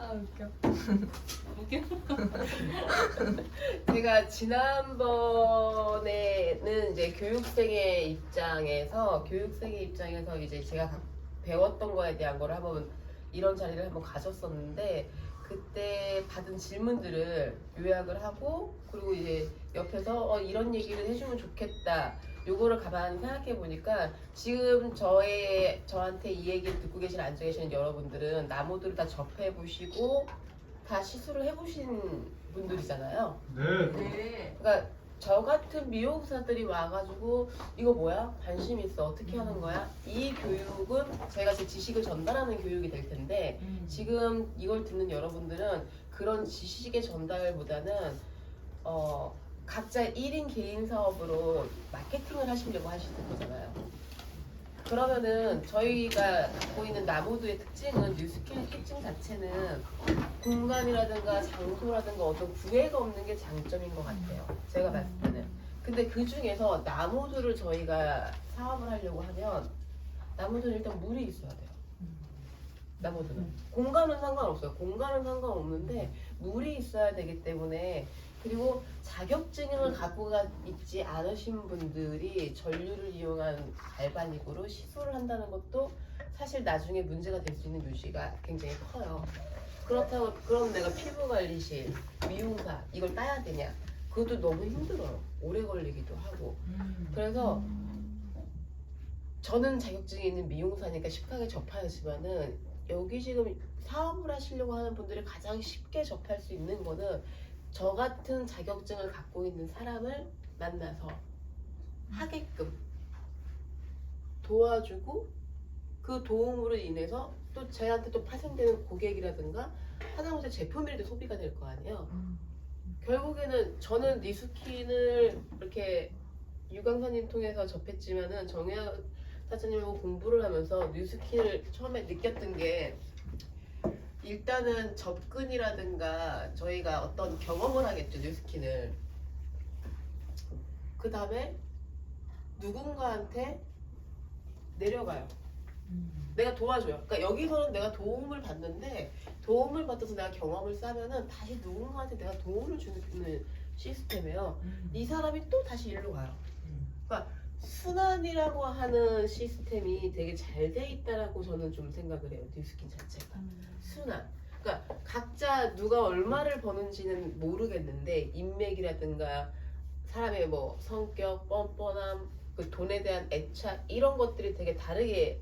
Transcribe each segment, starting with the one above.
아 웃겨. 웃겨? 제가 지난번에는 이제 교육생의 입장에서 이제 제가 배웠던 거에 대한 거를 한번 이런 자리를 한번 가졌었는데 그때 받은 질문들을 요약을 하고 그리고 이제 옆에서 이런 얘기를 해주면 좋겠다. 요거를 가만히 생각해 보니까 지금 저한테 이 얘기를 듣고 앉아 계시는 여러분들은 나무들을 다 접해 보시고 다 시술을 해보신 분들이잖아요. 네. 네. 그러니까 저 같은 미용사들이 와가지고 이거 뭐야? 관심 있어. 어떻게 하는 거야? 이 교육은 제가 제 지식을 전달하는 교육이 될 텐데 지금 이걸 듣는 여러분들은 그런 지식의 전달보다는 각자 1인 개인 사업으로 마케팅을 하시려고 하시는 거잖아요. 그러면은 저희가 갖고 있는 나무도의 특징은 뉴스킨의 특징 자체는 공간이라든가 장소라든가 어떤 구애가 없는 게 장점인 것 같아요. 제가 봤을 때는. 근데 그 중에서 나무도를 저희가 사업을 하려고 하면 나무도는 일단 물이 있어야 돼요. 나무도는. 공간은 상관없어요. 공간은 상관없는데 물이 있어야 되기 때문에 그리고 자격증을 갖고 있지 않으신 분들이 전류를 이용한 갈바닉으로 시술을 한다는 것도 사실 나중에 문제가 될 수 있는 요지가 굉장히 커요. 그렇다고 그럼 내가 피부관리실, 미용사 이걸 따야 되냐? 그것도 너무 힘들어요. 오래 걸리기도 하고. 그래서 저는 자격증이 있는 미용사니까 쉽게 접하지만은 여기 지금 사업을 하시려고 하는 분들이 가장 쉽게 접할 수 있는 거는 저 같은 자격증을 갖고 있는 사람을 만나서 하게끔 도와주고 그 도움으로 인해서 또 저한테 또 파생되는 고객이라든가 하다못해 제품이라도 소비가 될 거 아니에요. 결국에는 저는 니스킨을 이렇게 유광사님 통해서 접했지만은 정혜연 사장님하고 공부를 하면서 뉴스킨을 처음에 느꼈던 게 일단은 접근이라든가 저희가 어떤 경험을 하겠죠. 뉴스킨을. 그 다음에 누군가한테 내려가요. 내가 도와줘요. 그러니까 여기서는 내가 도움을 받는데 도움을 받아서 내가 경험을 쌓으면은 다시 누군가한테 내가 도움을 주는 시스템이에요. 이 사람이 또 다시 일로 가요. 그러니까 순환이라고 하는 시스템이 되게 잘 돼 있다라고 저는 좀 생각을 해요. 뉴스킨 자체가. 순환. 그러니까 각자 누가 얼마를 버는지는 모르겠는데 인맥이라든가 사람의 뭐 성격, 뻔뻔함, 그 돈에 대한 애착 이런 것들이 되게 다르게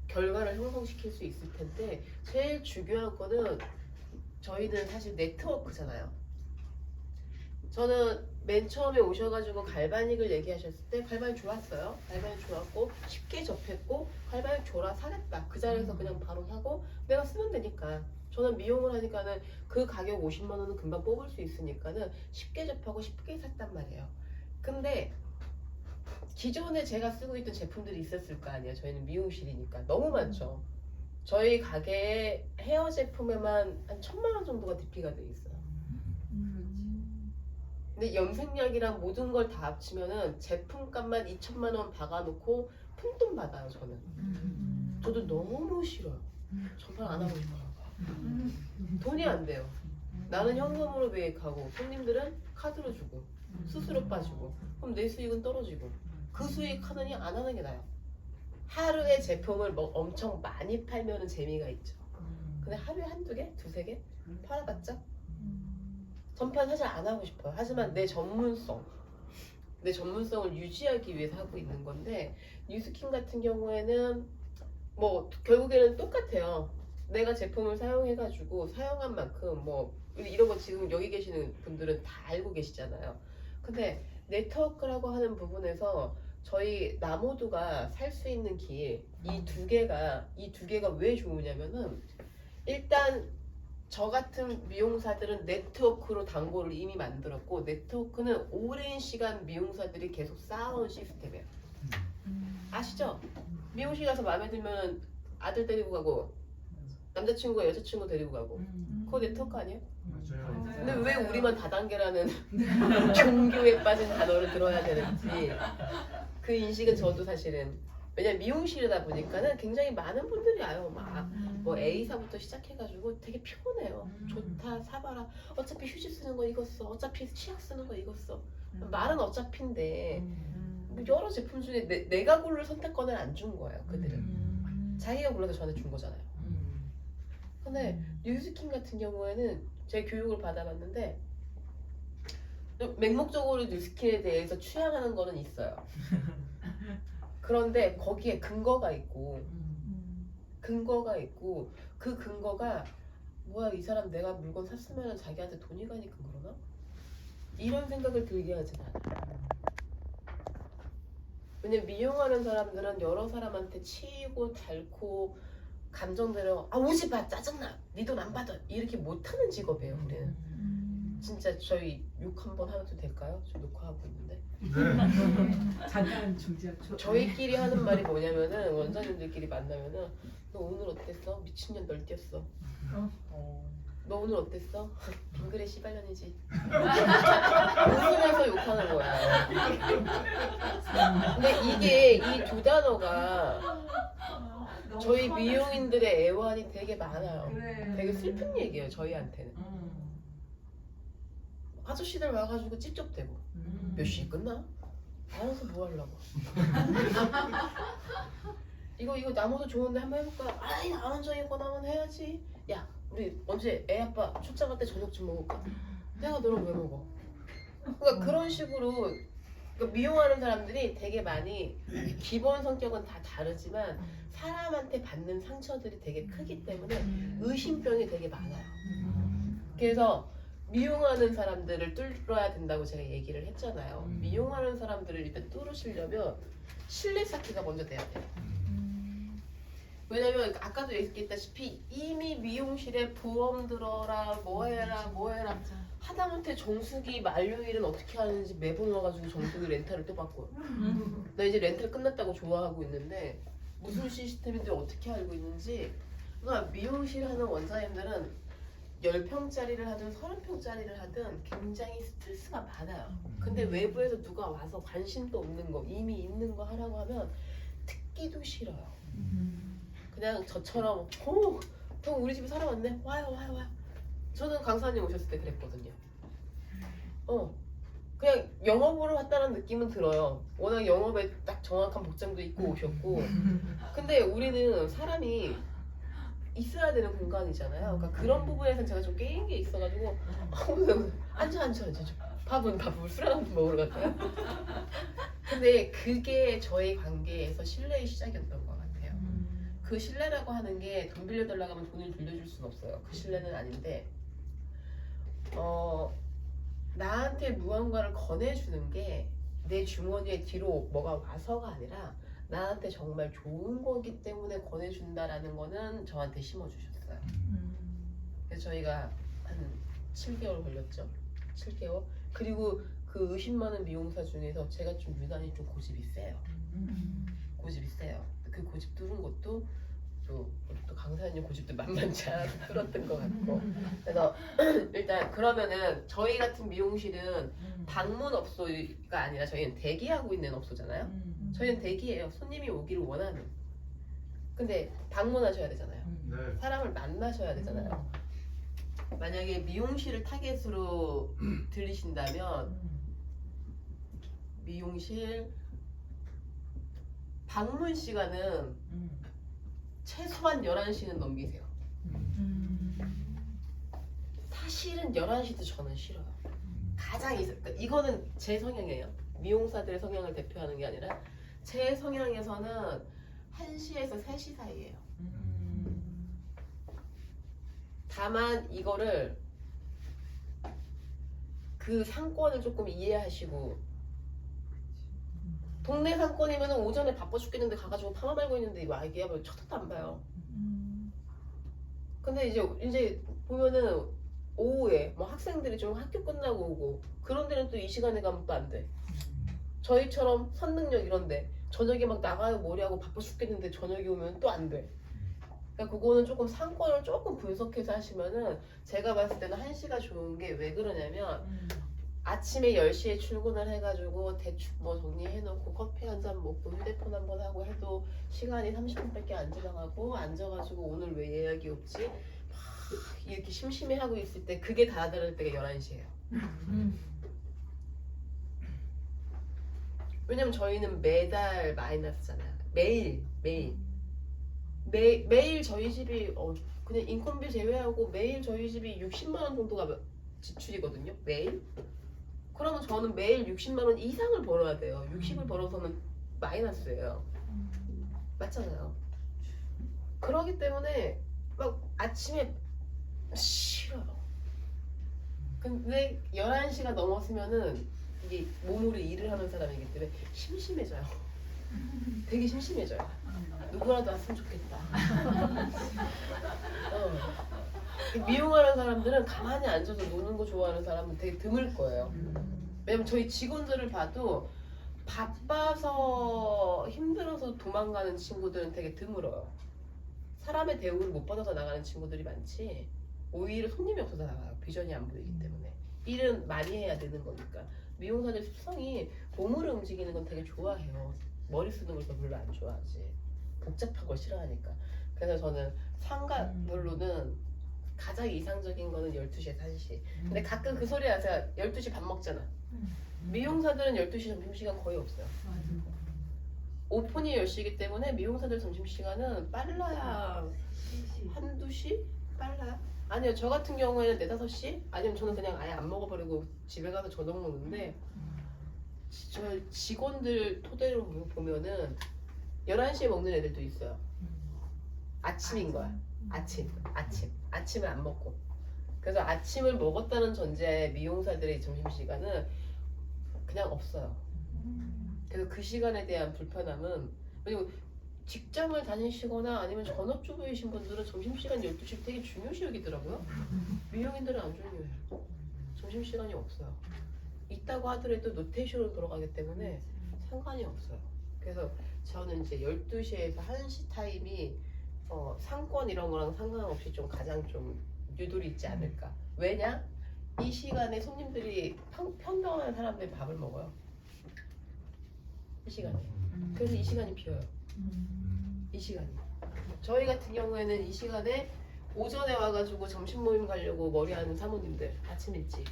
결과를 형성시킬 수 있을 텐데 제일 중요한 거는 저희는 사실 네트워크잖아요. 저는 맨 처음에 오셔가지고 갈바닉을 얘기하셨을 때 갈바닉 좋았어요. 갈바닉 좋았고 쉽게 접했고 갈바닉 줘라 사겠다. 그 자리에서 그냥 바로 사고 내가 쓰면 되니까. 저는 미용을 하니까는 그 가격 50만 원은 금방 뽑을 수 있으니까는 쉽게 접하고 쉽게 샀단 말이에요. 근데 기존에 제가 쓰고 있던 제품들이 있었을 거 아니에요. 저희는 미용실이니까 너무 많죠. 저희 가게에 헤어 제품에만 한 1,000만 원 정도가 DP가 돼 있어요. 근데 염색약이랑 모든 걸 다 합치면은 제품값만 2,000만 원 박아놓고 푼돈 받아요. 저는. 저도 너무 싫어요. 정말 안 하고 싶어요. 돈이 안 돼요. 나는 현금으로 매입하고 손님들은 카드로 주고 수수료 빠지고 그럼 내 수익은 떨어지고 그 수익 하느니 안 하는 게 나아요. 하루에 제품을 뭐 엄청 많이 팔면은 재미가 있죠. 근데 하루에 한두 개? 두세 개? 팔아봤자? 전판 사실 안 하고 싶어요. 하지만 내 전문성을 유지하기 위해서 하고 있는 건데 뉴스킨 같은 경우에는 뭐 결국에는 똑같아요. 내가 제품을 사용해가지고 사용한 만큼 뭐 이런 거 지금 여기 계시는 분들은 다 알고 계시잖아요. 근데 네트워크라고 하는 부분에서 저희 나모두가 살 수 있는 길 이 두 개가 왜 좋으냐면은 일단 저 같은 미용사들은 네트워크로 단골을 이미 만들었고 네트워크는 오랜 시간 미용사들이 계속 쌓아온 시스템이에요. 아시죠? 미용실 가서 마음에 들면 아들 데리고 가고 남자친구가 여자친구 데리고 가고 그거 네트워크 아니에요? 맞아요. 근데 왜 우리만 다단계라는 종교에 빠진 단어를 들어야 되는지 그 인식은 저도 사실은 왜냐면 미용실이다 보니까는 굉장히 많은 분들이 와요. 막 뭐 A사부터 시작해가지고 되게 피곤해요. 좋다, 사봐라. 어차피 휴지 쓰는 거 이거 써. 어차피 치약 쓰는 거 이거 써. 말은 어차피인데 여러 제품 중에 내가 고를 선택권을 안 준 거예요. 그들은 자기가 골라서 저한테 준 거잖아요. 근데 뉴스킨 같은 경우에는 제 교육을 받아봤는데 맹목적으로 뉴스킨에 대해서 취향하는 거는 있어요. 그런데 거기에 근거가 있고 그 근거가 뭐야, 이 사람 내가 물건 샀으면 자기한테 돈이 가니까 그러나? 이런 생각을 들게 하진 않아요. 왜냐면 미용하는 사람들은 여러 사람한테 치이고 닳고 감정대로 오지 마, 짜증나, 네 돈 안 받아, 이렇게 못하는 직업이에요. 우리는 진짜. 저희 욕 한번 하도 될까요? 저 녹화하고 있는데. 잠깐 중지하죠. 저희끼리 하는 말이 뭐냐면은 원장님들끼리 만나면은 너 오늘 어땠어? 미친년 널 뛰었어. 너 오늘 어땠어? 빙그레 씨발년이지. 웃으면서 욕하는 거야. 근데 이게 이 두 단어가 저희 미용인들의 애환이 되게 많아요. 되게 슬픈 얘기예요, 저희한테는. 아저씨들 와가지고 찝쩍대고 몇 시에 끝나? 알아서 뭐 하려고. 이거 나무도 좋은데 한번 해볼까? 아이, 안 한정이거나 한번 해야지. 야, 우리 언제 애 아빠 출장 갈 때 저녁 좀 먹을까? 내가 너를 왜 먹어? 그러니까 그런 식으로, 그러니까 미용하는 사람들이 되게 많이 기본 성격은 다 다르지만 사람한테 받는 상처들이 되게 크기 때문에 의심병이 되게 많아요. 그래서 미용하는 사람들을 뚫어야 된다고 제가 얘기를 했잖아요. 미용하는 사람들을 일단 뚫으시려면 신뢰 쌓기가 먼저 돼야 돼요. 왜냐면 아까도 얘기했다시피 이미 미용실에 보험 들어라, 뭐 해라 하다못해 정수기 만료일은 어떻게 하는지 매번 와가지고 정수기 렌탈을 또 받고, 나 이제 렌탈 끝났다고 좋아하고 있는데 무슨 시스템인지 어떻게 알고 있는지. 그러니까 미용실 하는 원장님들은 10평짜리를 하든 30평짜리를 하든 굉장히 스트레스가 많아요. 근데 외부에서 누가 와서 관심도 없는 거, 이미 있는 거 하라고 하면 듣기도 싫어요. 그냥 저처럼 형 우리 집에 사람 왔네, 와요. 저는 강사님 오셨을 때 그랬거든요. 그냥 영업으로 왔다는 느낌은 들어요. 워낙 영업에 딱 정확한 복장도 입고 오셨고. 근데 우리는 사람이 있어야 되는 공간이잖아요. 그러니까 그런 부분에서는 제가 좀 깨인 게 있어가지고 앉아. 밥은 술 한잔 먹으러 갈까요? 근데 그게 저희 관계에서 신뢰의 시작이었던 것 같아요. 그 신뢰라고 하는 게 돈 빌려달라고 하면 돈을 빌려줄 수는 없어요. 그 신뢰는 아닌데 나한테 무언가를 권해주는 게 내 주머니에 뒤로 뭐가 와서가 아니라 나한테 정말 좋은 거기 때문에 권해준다라는 거는 저한테 심어주셨어요. 그래서 저희가 한 7개월 걸렸죠. 7개월. 그리고 그 의심 많은 미용사 중에서 제가 좀 유난히 좀 고집이 세요. 그 고집 뚫은 것도 또 강사님 고집도 만만치 않아서 뚫었던 것 같고. 그래서 일단 그러면은 저희 같은 미용실은 방문 업소가 아니라 저희는 대기하고 있는 업소잖아요. 저희는 대기예요. 손님이 오기를 원하는. 근데 방문하셔야 되잖아요. 네. 사람을 만나셔야 되잖아요. 만약에 미용실을 타겟으로 들리신다면 미용실 방문 시간은 최소한 11시는 넘기세요. 사실은 11시도 저는 싫어요. 그러니까 이거는 제 성향이에요. 미용사들의 성향을 대표하는 게 아니라 제 성향에서는 1시에서 3시 사이예요. 다만 이거를 그 상권을 조금 이해하시고, 동네 상권이면 오전에 바빠 죽겠는데 가가지고 파마 말고 있는데 와 얘기하면 쳐다도 안 봐요. 근데 이제 보면은 오후에 뭐 학생들이 좀 학교 끝나고 오고 그런 데는 또 이 시간에 가면 또 안 돼. 저희처럼 선능력 이런데 저녁에 막 나가요 머리하고 바빠 죽겠는데 저녁에 오면 또 안 돼. 그러니까 그거는 조금 상권을 조금 분석해서 하시면은, 제가 봤을 때는 1시가 좋은 게 왜 그러냐면 아침에 10시에 출근을 해가지고 대충 뭐 정리해놓고 커피 한 잔 먹고 휴대폰 한 번 하고 해도 시간이 30분밖에 안 지나가고 앉아가지고 오늘 왜 예약이 없지? 막 이렇게 심심해하고 있을 때 그게 다 다를 때가 11시예요. 왜냐면 저희는 매달 마이너스잖아요. 매일 저희 집이 그냥 인건비 제외하고 매일 저희 집이 60만 원 정도가 지출이거든요. 매일. 그러면 저는 매일 60만 원 이상을 벌어야 돼요. 60을 벌어서는 마이너스예요. 맞잖아요. 그러기 때문에 막 아침에 싫어요. 근데 11시가 넘었으면은 이게 몸으로 일을 하는 사람이기 때문에 심심해져요. 되게 심심해져요. 누구라도 왔으면 좋겠다. 미용하는 사람들은 가만히 앉아서 노는 거 좋아하는 사람은 되게 드물 거예요. 왜냐면 저희 직원들을 봐도 바빠서 힘들어서 도망가는 친구들은 되게 드물어요. 사람의 대우를 못 받아서 나가는 친구들이 많지 오히려 손님이 없어서 나가요. 비전이 안 보이기 때문에. 일은 많이 해야 되는 거니까. 미용사들 습성이 몸으로 움직이는 건 되게 좋아해요. 머리 쓰는 걸 별로 안 좋아하지. 복잡한 걸 싫어하니까. 그래서 저는 상가별로는 가장 이상적인 거는 12시에서 1시. 근데 가끔 그 소리 하세요. 12시 밥 먹잖아. 미용사들은 12시 점심시간 거의 없어요. 오픈이 10시이기 때문에 미용사들 점심시간은 빨라야 한두 시? 빨라요? 아니요. 저 같은 경우에는 4, 5시? 아니면 저는 그냥 아예 안 먹어버리고 집에 가서 저녁 먹는데 저 직원들 토대로 보면은 11시에 먹는 애들도 있어요. 아침인 거야. 아침을 안 먹고. 그래서 아침을 먹었다는 전제에 미용사들의 점심시간은 그냥 없어요. 그래서 그 시간에 대한 불편함은 그리고 직장을 다니시거나 아니면 전업주부이신 분들은 점심시간 12시 되게 중요시 여기더라고요. 미용인들은 안 중요해요. 점심시간이 없어요. 있다고 하더라도 노테이션으로 돌아가기 때문에 상관이 없어요. 그래서 저는 이제 12시에서 1시 타임이 상권 이런 거랑 상관없이 좀 가장 좀 유도리 있지 않을까. 왜냐? 이 시간에 손님들이 평평한 사람들이 밥을 먹어요. 이 시간에. 그래서 이 시간이 비어요. 이 시간이. 저희 같은 경우에는 이 시간에 오전에 와가지고 점심 모임 가려고 머리하는 사모님들 아침 일찍.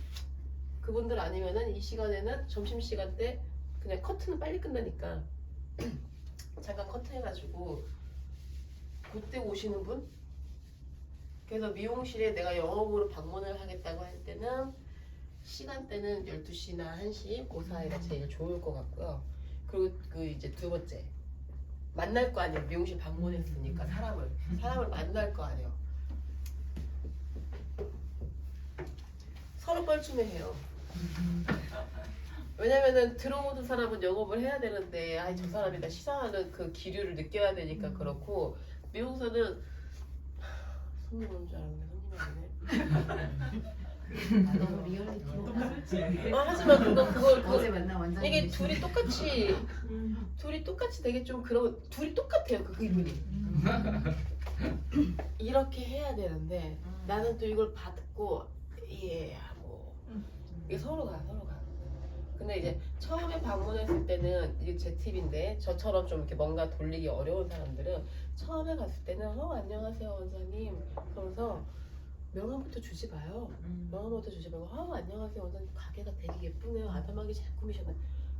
그분들 아니면은 이 시간에는 점심시간 때 그냥 커트는 빨리 끝나니까 잠깐 커트 해가지고 그때 오시는 분? 그래서 미용실에 내가 영업으로 방문을 하겠다고 할 때는 시간대는 12시나 1시 그 사이가 제일 좋을 것 같고요. 그리고 그 이제 두 번째 만날 거 아니에요. 미용실 방문했으니까 사람을 만날 거 아니에요. 서로 뻘쭘해해요. 왜냐면은 들어오는 사람은 영업을 해야 되는데 아이 저 사람이 나 시상하는 그 기류를 느껴야 되니까 그렇고 미용사는 손님 오는 줄 알았는데 손님이 아니네. 너무 리얼리티. 하지만 그걸 어제 만난 원장님 이게 둘이 똑같이 되게 좀 그런 둘이 똑같아요 그 기분이. 이렇게 해야 되는데 나는 또 이걸 받고 이해하고 이게 서로가. 근데 이제 처음에 방문했을 때는 이게 제 팁인데 저처럼 좀 이렇게 뭔가 돌리기 어려운 사람들은 처음에 갔을 때는 안녕하세요 원장님 그러면서 명함부터 주지 마요. 명함부터 주지 말고 안녕하세요 원장님 가게가 되게 예쁘네요. 아담하게 잘 꾸미셨네.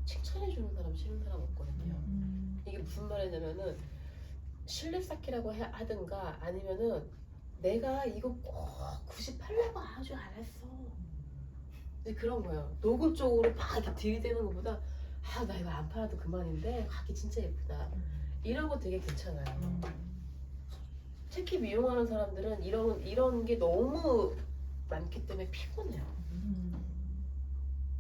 칭찬해주는 사람 싫은 사람 없거든요. 이게 무슨 말이냐면은 신뢰 쌓기라고 하든가 아니면은 내가 이거 꼭 굳이 팔려고 아주 안 했어. 그런 거예요. 노골적으로 막 이렇게 들이대는 것보다 나 이거 안 팔아도 그만인데 가게 진짜 예쁘다. 이런 거 되게 괜찮아요. 특히 미용하는 사람들은 이런 게 너무 많기 때문에 피곤해요.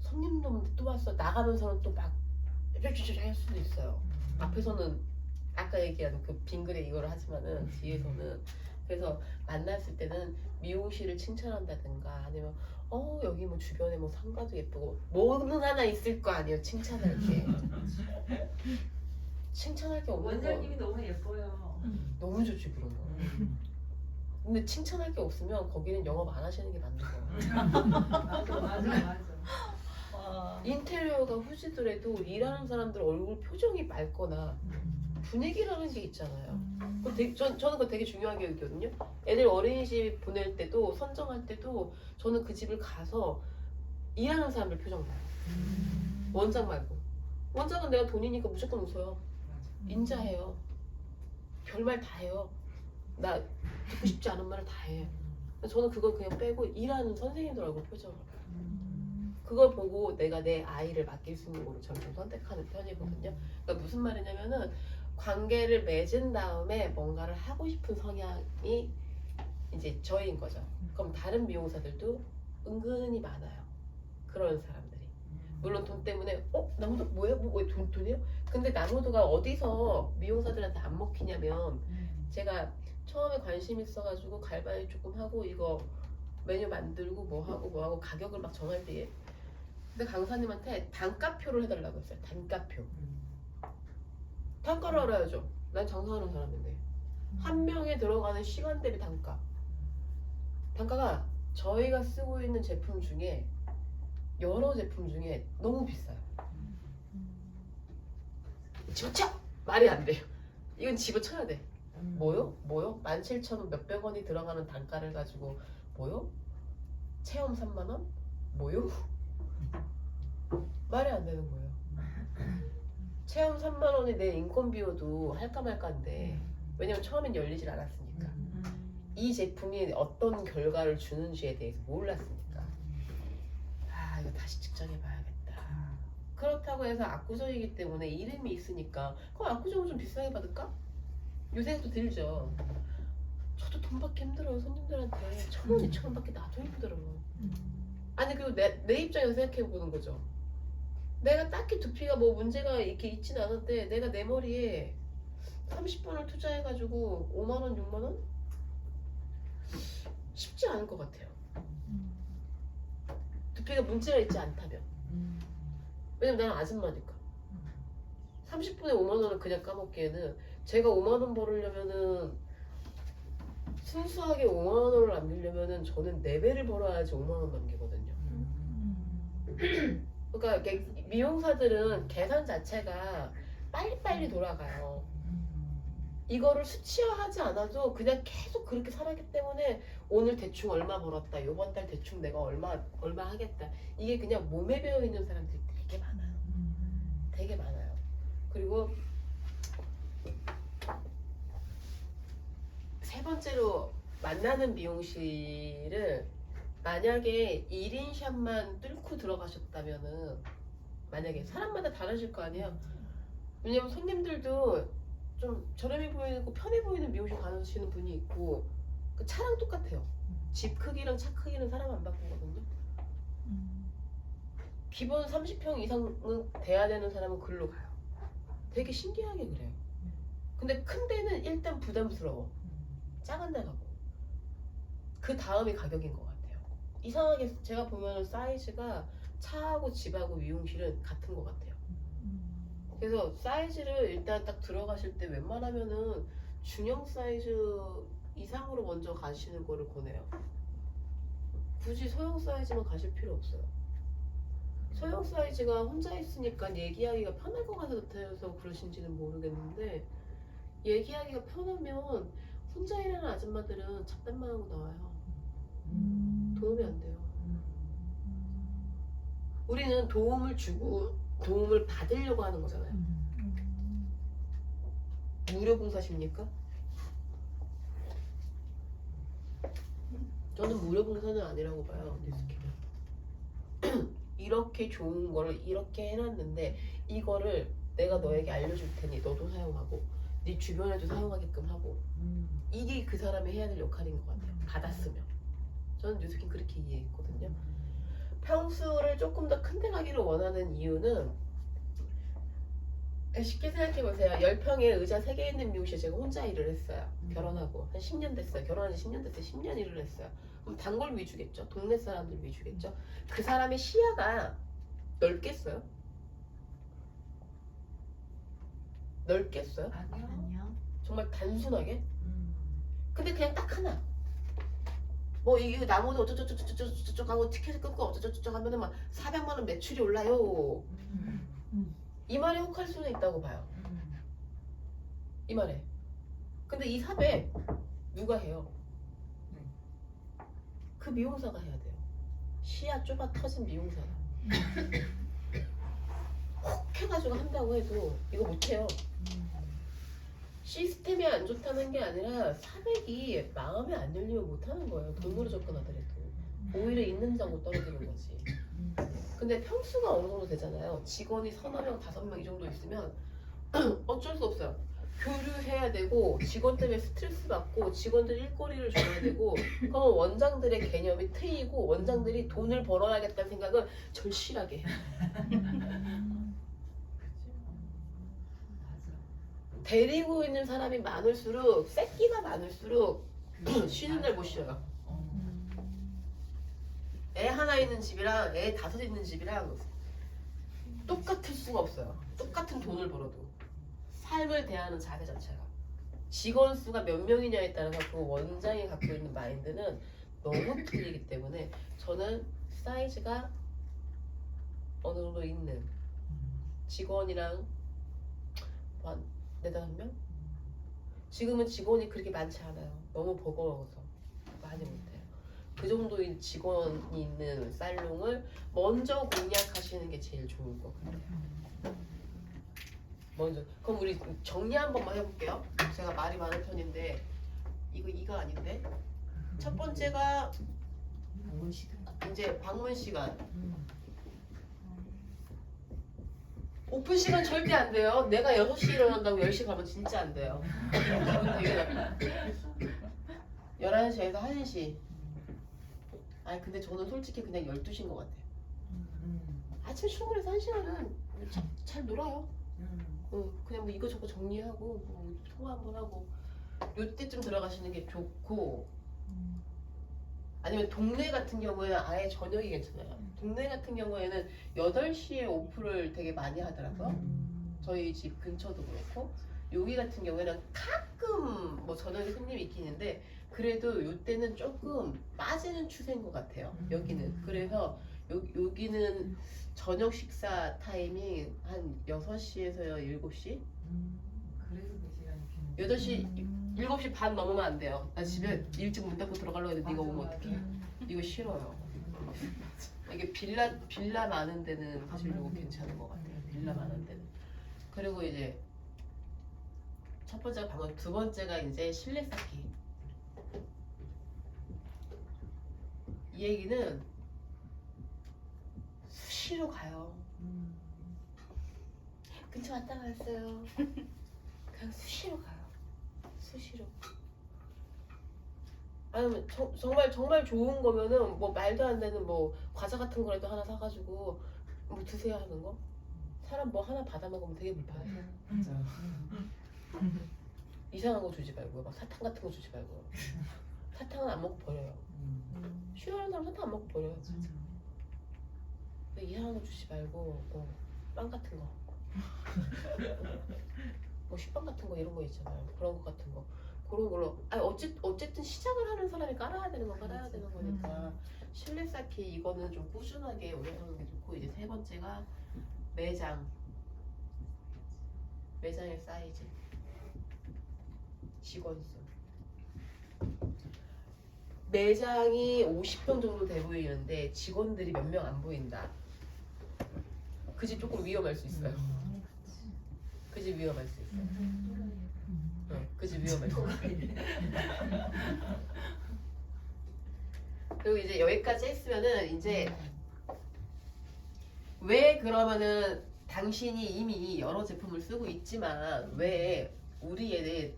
손님도 또 왔어. 나가면서는 또 막 쭈쭈쭈 할 수도 있어요. 앞에서는 아까 얘기한 그 빙그레 이거를 하지만은 뒤에서는 그래서 만났을 때는 미용실을 칭찬한다든가 아니면 여기 뭐 주변에 뭐 상가도 예쁘고 뭐는 하나 있을 거 아니에요. 칭찬할 게. 칭찬할 게 없는 거. 원장님이 너무 예뻐요. 너무 좋지 그런 거. 근데 칭찬할 게 없으면 거기는 영업 안 하시는 게 맞는 거예요. 맞아. 인테리어가 후지더라도 일하는 사람들 얼굴 표정이 맑거나 분위기라는 게 있잖아요. 저는 그거 되게 중요하게 여기거든요. 애들 어린이집 보낼 때도 선정할 때도 저는 그 집을 가서 일하는 사람들 표정 봐요. 원장 말고. 원장은 내가 돈이니까 무조건 웃어요. 인자해요. 별말 다 해요. 나 듣고 싶지 않은 말을 다 해. 저는 그걸 그냥 빼고 일하는 선생님들 얼굴 표정을 봐요. 그걸 보고 내가 내 아이를 맡길 수 있는 거를 저는 좀 선택하는 편이거든요. 그러니까 무슨 말이냐면은 관계를 맺은 다음에 뭔가를 하고 싶은 성향이 이제 저희인 거죠. 그럼 다른 미용사들도 은근히 많아요. 그런 사람들이. 물론 돈 때문에 나무도 뭐야? 왜 돈이에요? 근데 나무도가 어디서 미용사들한테 안 먹히냐면 제가 처음에 관심 있어가지고 갈바니 조금 하고 이거 메뉴 만들고 뭐하고 가격을 막 정할 때에 근데 강사님한테 단가표를 해달라고 했어요. 단가표. 단가를 알아야죠. 난 장사하는 사람인데 한 명에 들어가는 시간 대비 단가. 단가가 저희가 쓰고 있는 제품 중에 여러 제품 중에 너무 비싸요. 집어쳐! 말이 안 돼요. 이건 집어쳐야 돼. 뭐요? 17,000원 몇백 원이 들어가는 단가를 가지고 뭐요? 체험 3만원? 뭐요? 말이 안 되는 거예요. 체험 3만원이 내 인건비여도 할까 말까인데 왜냐면 처음엔 열리질 않았으니까 이 제품이 어떤 결과를 주는지에 대해서 몰랐으니까 이거 다시 측정해 봐야겠다. 그렇다고 해서 압구정이기 때문에 이름이 있으니까 그럼 압구정은 좀 비싸게 받을까? 요새도 들죠. 저도 돈 받기 힘들어요. 손님들한테 1,000원, 2,000원 받기 나도 힘들어요. 아니 그리고 내 입장에서 생각해 보는 거죠. 내가 딱히 두피가 뭐 문제가 이렇게 있진 않은데 내가 내 머리에 30분을 투자해가지고 5만원, 6만원? 쉽지 않을 것 같아요. 두피가 문제가 있지 않다면. 왜냐면 나는 아줌마니까. 30분에 5만원을 그냥 까먹기에는 제가 5만원 벌으려면은 순수하게 5만원을 남기려면은 저는 4배를 벌어야지 5만원 남기거든요. 그러니까 미용사들은 계산 자체가 빨리빨리 돌아가요. 이거를 수치화하지 않아도 그냥 계속 그렇게 살았기 때문에 오늘 대충 얼마 벌었다. 요번 달 대충 내가 얼마 하겠다. 이게 그냥 몸에 배어 있는 사람들이 되게 많아요. 되게 많아요. 그리고 세 번째로 만나는 미용실을 만약에 1인 샵만 뚫고 들어가셨다면은 만약에 사람마다 다르실 거 아니에요. 왜냐면 손님들도 좀 저렴해 보이고 편해 보이는 미용실 가시는 분이 있고 그 차랑 똑같아요. 집 크기랑 차 크기는 사람 안 바꾸거든요. 기본 30평 이상은 돼야 되는 사람은 글로 가요. 되게 신기하게 그래요. 근데 큰 데는 일단 부담스러워. 작은 데 가고 그 다음이 가격인 것 같아요. 이상하게 제가 보면 사이즈가 차하고 집하고 미용실은 같은 것 같아요. 그래서 사이즈를 일단 딱 들어가실 때 웬만하면은 중형 사이즈 이상으로 먼저 가시는 거를 권해요. 굳이 소형 사이즈만 가실 필요 없어요. 소형 사이즈가 혼자 있으니까 얘기하기가 편할 것 같아서 그러신지는 모르겠는데 얘기하기가 편하면 혼자 일하는 아줌마들은 잡담만 하고 나와요. 도움이 안 돼요. 우리는 도움을 주고 도움을 받으려고 하는 거잖아요. 무료 봉사십니까? 저는 무료 봉사는 아니라고 봐요. 뉴스키는. 이렇게 좋은 거를 이렇게 해놨는데 이거를 내가 너에게 알려줄 테니 너도 사용하고 네 주변에도 사용하게끔 하고 이게 그 사람이 해야 될 역할인 것 같아요. 받았으면. 저는 뉴스킨 그렇게 이해했거든요. 평수를 조금 더 큰 데 가기를 원하는 이유는 쉽게 생각해보세요. 10평에 의자 3개 있는 미용실 제가 혼자 일을 했어요. 결혼하고 한 10년 됐어요. 결혼한 지 10년 됐어요. 10년 일을 했어요. 그럼 단골 위주겠죠. 동네 사람들 위주겠죠. 그 사람의 시야가 넓겠어요? 넓겠어요? 아니요. 정말 단순하게? 근데 그냥 딱 하나. 뭐 이게 나무도 어쩌저쩌저쩌저쩌 하고 티켓을 끊고 어쩌저쩌 하면은 막 400만 원 매출이 올라요. 이 말에 혹할 수는 있다고 봐요. 이 말에. 근데 이 400 누가 해요? 그 미용사가 해야 돼요. 시야 좁아 터진 미용사가. 혹 해가지고 한다고 해도 이거 못해요. 시스템이 안 좋다는 게 아니라 400이 마음에 안 열리면 못하는 거예요. 돈으로 접근하더라도. 오히려 있는 장고 떨어지는 거지. 근데 평수가 어느 정도 되잖아요. 직원이 3명, 5명 이 정도 있으면 어쩔 수 없어요. 교류해야 되고 직원 때문에 스트레스 받고 직원들 일거리를 줘야 되고 그러면 원장들의 개념이 트이고 원장들이 돈을 벌어야겠다는 생각은 절실하게 해요. 데리고 있는 사람이 많을수록 새끼가 많을수록 쉬는 날 못 쉬어요. 애 하나 있는 집이랑 애 5 있는 집이랑 똑같을 수가 없어요. 똑같은 돈을 벌어도 삶을 대하는 자세 자체가 직원 수가 몇 명이냐에 따라서 그 원장이 갖고 있는 마인드는 너무 틀리기 때문에 저는 사이즈가 어느 정도 있는 직원이랑 한 4-5명? 지금은 직원이 그렇게 많지 않아요. 너무 버거워서 많이 못해요. 그 정도의 직원이 있는 살롱을 먼저 공략하시는 게 제일 좋을 것 같아요. 먼저. 그럼 우리 정리 한 번만 해볼게요. 제가 말이 많은 편인데 이거 아닌데 첫 번째가 방문 시간. 이제 방문 시간. 오픈 시간 절대 안 돼요. 내가 6시에 일어난다고 10시 가면 진짜 안 돼요. 되게 나빠. 11시에서 1시. 아니 근데 저는 솔직히 그냥 12시인 것 같아요. 아침 출근해서 1시간은 잘 놀아요. 그냥 뭐 이거저거 정리하고 뭐 통화 한번 하고 요때쯤 들어가시는 게 좋고 아니면 동네 같은 경우에는 아예 저녁이 괜찮아요. 동네 같은 경우에는 8시에 오픈을 되게 많이 하더라고요. 저희 집 근처도 그렇고 여기 같은 경우에는 가끔 뭐 저녁에 손님이 있긴 있는데 그래도 요때는 조금 빠지는 추세인 것 같아요. 여기는. 그래서 여기는 저녁 식사 타이밍 한 6시에서 7시? 그래도 그 시간이 8시, 7시 반 넘으면 안 돼요. 나 집에 일찍 문 닫고 들어가려고 했는데 네가 오면 어떡해. 이거 싫어요. 이게 빌라 많은 데는 사실 이거 괜찮은 것 같아요. 빌라 많은 데는. 그리고 이제 첫 번째가 방금 두 번째가 이제 실내 쌓기. 이 얘기는 수시로 가요. 근처 왔다 갔어요. 그냥 수시로 가요. 수시로. 아니면 정말 좋은 거면은 뭐 말도 안 되는 뭐 과자 같은 거라도 하나 사가지고 뭐 드세요 하는 거. 사람 뭐 하나 받아 먹으면 되게 불편해요. 맞아. 이상한 거 주지 말고 막 사탕 같은 거 주지 말고. 사탕은 안 먹고 버려요. 싫어하는 사람 사탕 안 먹고 버려요. 이상한 거 주지 말고 빵 같은 거. 뭐 식빵 같은 거 이런 거 있잖아요. 그런 거 같은 거. 그런 걸로 아니 어쨌든 시작을 하는 사람이 깔아야 되는 건 깔아야 되는 거니까 실내 쌓기 이거는 좀 꾸준하게 오래 하는 게 좋고 이제 세 번째가 매장의 사이즈 직원 수 매장이 50평 정도 돼 보이는데 직원들이 몇 명 안 보인다. 그 집 조금 위험할 수 있어요. 그 집 위험할 수 있어요. 그 집 위험할 수 있어요. 그리고 이제 여기까지 했으면은 이제 왜 그러면은 당신이 이미 여러 제품을 쓰고 있지만 왜 우리의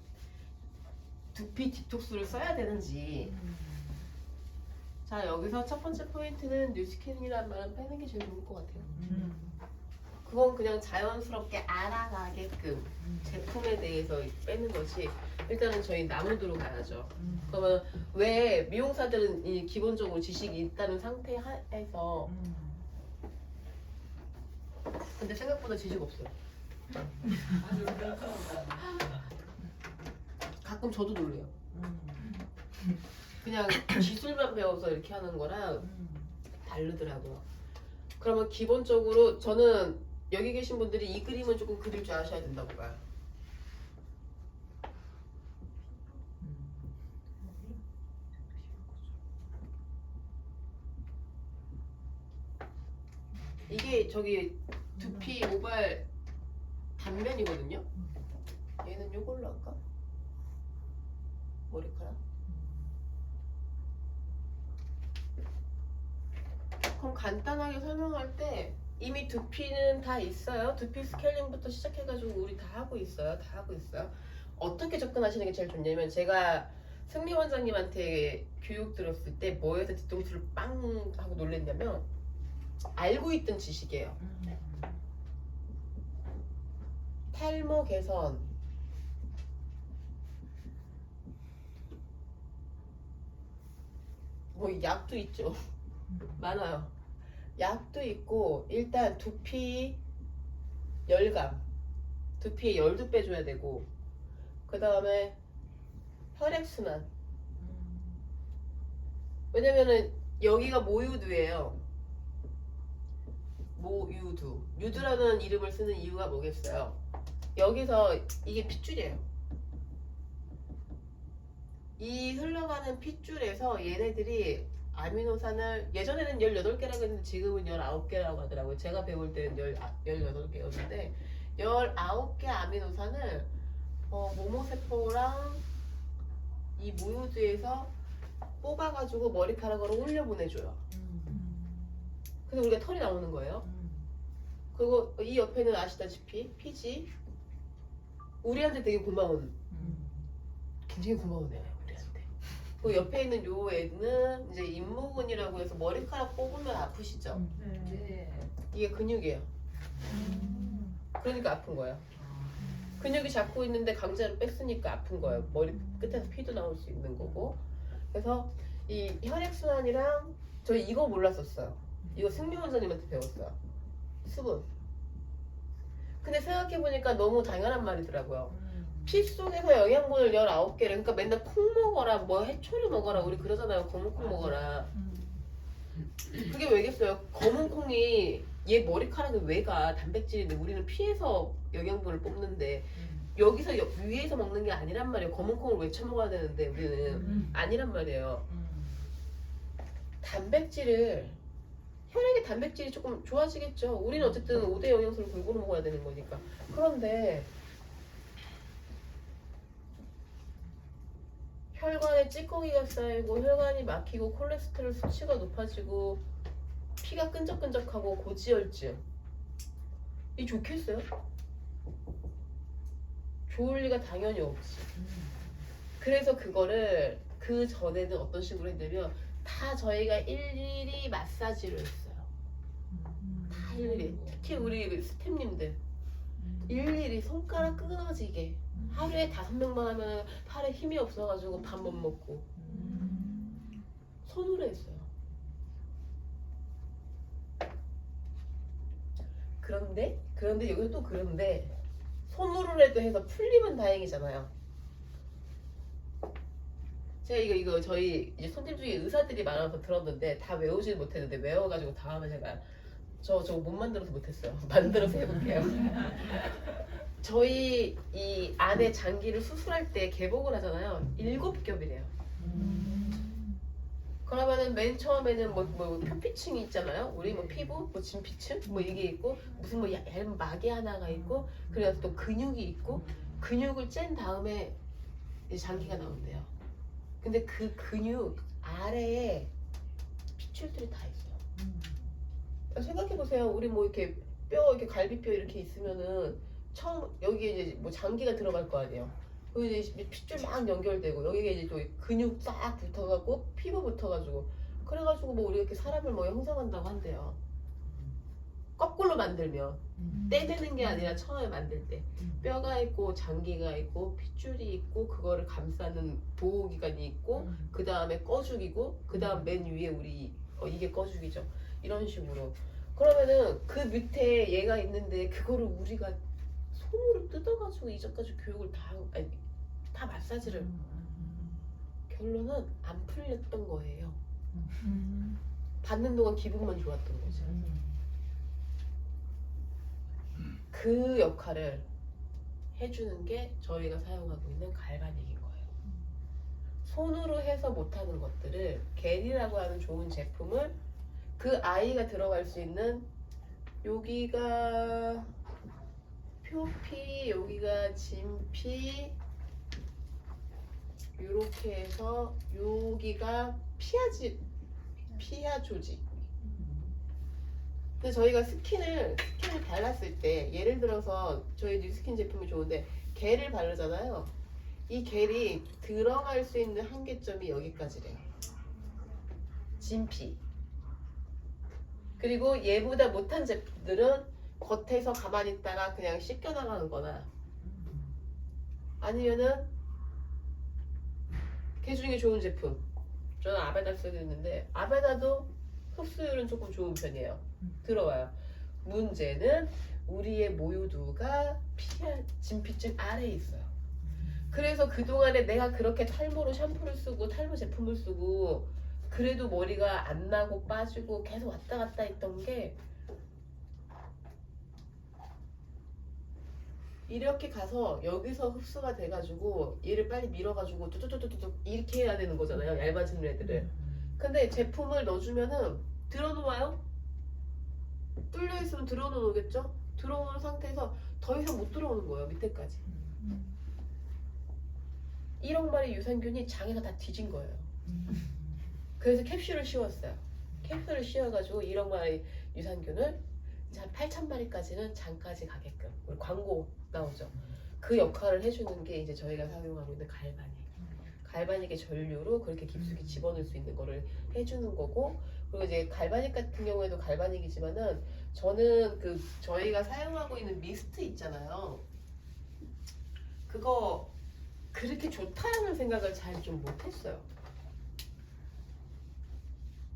두피 디톡스를 써야 되는지. 자 여기서 첫 번째 포인트는 뉴스캐닝이라는 말은 빼는 게 제일 좋을 것 같아요. 그건 그냥 자연스럽게 알아가게끔 제품에 대해서 빼는 것이 일단은 저희 나무도로 가야죠. 그러면 왜 미용사들은 이 기본적으로 지식이 있다는 상태에서 근데 생각보다 지식 없어요. 가끔 저도 놀래요. 그냥 기술만 배워서 이렇게 하는 거랑 다르더라고요. 그러면 기본적으로 저는 여기 계신 분들이 이 그림은 조금 그릴 줄 아셔야 된다고 봐요. 이게 저기 두피 모발 단면이거든요. 얘는 요걸로 할까? 머리카락? 그럼 간단하게 설명할 때 이미 두피는 다 있어요. 두피 스케일링부터 시작해가지고 우리 다 하고 있어요. 다 하고 있어요. 어떻게 접근하시는 게 제일 좋냐면 제가 승리 원장님한테 교육 들었을 때 뭐에서 뒤통수를 빵 하고 놀랬냐면 알고 있던 지식이에요. 탈모 개선, 뭐 약도 있죠. 많아요. 약도 있고 일단 두피 열감, 두피에 열도 빼줘야 되고 그 다음에 혈액순환. 왜냐면은 여기가 모유두예요. 모유두. 유두라는 이름을 쓰는 이유가 뭐겠어요? 여기서 이게 핏줄이에요. 이 흘러가는 핏줄에서 얘네들이 아미노산을 예전에는 18개라고 했는데 지금은 19개라고 하더라고요. 제가 배울 때는 18개였는데 19개 아미노산을 모모세포랑 이 모유두에서 뽑아가지고 머리카락으로 올려보내줘요. 그래서 우리가 털이 나오는 거예요. 그리고 이 옆에는 아시다시피 피지. 우리한테 되게 고마운, 굉장히 고마운 애예요. 우리한테. 그 옆에 있는 요 애는 이제 인모근이라고 해서 머리카락 뽑으면 아프시죠? 네. 이게 근육이에요. 그러니까 아픈 거예요. 근육이 잡고 있는데 강제로 뺐으니까 아픈 거예요. 머리 끝에서 피도 나올 수 있는 거고. 그래서 이 혈액순환이랑 저 이거 몰랐었어요. 이거 승미 원장님한테 배웠어요. 수분. 근데 생각해보니까 너무 당연한 말이더라고요. 피 속에서 영양분을 19개를, 그러니까 맨날 콩 먹어라, 뭐 해초를 먹어라, 우리 그러잖아요. 검은 콩 먹어라. 그게 왜겠어요? 검은 콩이 얘 머리카락에 왜 가? 단백질인데 우리는 피에서 영양분을 뽑는데 여기서 위에서 먹는 게 아니란 말이에요. 검은 콩을 왜 처먹어야 되는데 우리는 아니란 말이에요. 단백질을 혈액의 단백질이 조금 좋아지겠죠. 우리는 어쨌든 5대 영양소를 골고루 먹어야 되는 거니까. 그런데 혈관에 찌꺼기가 쌓이고 혈관이 막히고 콜레스테롤 수치가 높아지고 피가 끈적끈적하고 고지혈증. 이 좋겠어요? 좋을 리가 당연히 없지. 그래서 그거를 그 전에는 어떤 식으로 했냐면 다 저희가 일일이 마사지를 했어요. 다 일일이. 특히 우리 스태프님들 일일이 손가락 끊어지게 하루에 5명만 하면 팔에 힘이 없어가지고 밥 못 먹고 손으로 했어요. 그런데 여기서 또 그런데 손으로라도 해서 풀리면 다행이잖아요. 제가 이거 저희 이제 손님 중에 의사들이 많아서 들었는데 다 외우지는 못했는데 외워가지고 다음에 제가 저거 못 만들어서 못했어요. 만들어서 해볼게요. 저희 이 안에 장기를 수술할 때 개복을 하잖아요. 7겹이래요. 그러면은 맨 처음에는 뭐 표피층이 있잖아요. 우리 뭐 피부, 뭐 진피층, 뭐 이게 있고 무슨 뭐 얇은 막이 하나가 있고 그래서 또 근육이 있고 근육을 짠 다음에 이제 장기가 나온대요. 근데 그 근육 아래에 핏줄들이 다 있어요. 생각해 보세요. 우리 뭐 이렇게 뼈 이렇게 갈비뼈 이렇게 있으면은 처음 여기에 이제 뭐 장기가 들어갈 거 아니에요. 여기 이제 핏줄 막 연결되고 여기에 이제 또 근육 싹 붙어가고 피부 붙어가지고 그래가지고 뭐 우리 이렇게 사람을 뭐 형성한다고 한대요. 거꾸로 만들면 떼내는 게 아니라 처음에 만들 때 뼈가 있고 장기가 있고 핏줄이 있고 그거를 감싸는 보호기관이 있고 그 다음에 꺼죽이고 그 다음 맨 위에 우리 이게 꺼죽이죠. 이런 식으로 그러면은 그 밑에 얘가 있는데 그거를 우리가 손으로 뜯어가지고 이전까지 교육을 다 마사지를 결론은 안 풀렸던 거예요. 받는 동안 기분만 좋았던 거죠. 그 역할을 해주는 게 저희가 사용하고 있는 갈바닉인 거예요. 손으로 해서 못하는 것들을 겔이라고 하는 좋은 제품을 그 아이가 들어갈 수 있는, 여기가 표피, 여기가 진피, 이렇게 해서 여기가 피하 조직. 근데 저희가 스킨을 발랐을 때, 예를 들어서 저희 뉴스킨 제품이 좋은데 겔을 바르잖아요. 이 겔이 들어갈 수 있는 한계점이 여기까지래요. 진피. 그리고 얘보다 못한 제품들은 겉에서 가만히 있다가 그냥 씻겨나가는 거나, 아니면은 그 중에 좋은 제품, 저는 아베다 쓰고 있는데 아베다도 흡수율은 조금 좋은 편이에요. 들어와요. 문제는 우리의 모유두가 진피층 아래에 있어요. 그래서 그동안에 내가 그렇게 탈모로 샴푸를 쓰고 탈모 제품을 쓰고 그래도 머리가 안 나고 빠지고 계속 왔다 갔다 했던 게, 이렇게 가서 여기서 흡수가 돼가지고 얘를 빨리 밀어가지고 뚜뚜뚜뚜뚜 이렇게 해야 되는 거잖아요, 얇아지는 애들을. 근데 제품을 넣어주면은 들어놓아요. 뚫려있으면 들어놓겠죠. 들어오는 상태에서 더 이상 못 들어오는 거예요, 밑에까지. 1억 마리 유산균이 장에서 다 뒤진 거예요. 그래서 캡슐을 씌웠어요. 캡슐을 씌워가지고 1억 마리 유산균을 이제 한 8천 마리까지는 장까지 가게끔, 우리 광고 나오죠. 그 역할을 해주는 게 이제 저희가 사용하고 있는 갈바닉. 갈바닉의 전류로 그렇게 깊숙이 집어넣을 수 있는 거를 해주는 거고, 그리고 이제 갈바닉 같은 경우에도 갈바닉이지만은 저는 그 저희가 사용하고 있는 미스트 있잖아요. 그거 그렇게 좋다는 생각을 잘 좀 못했어요.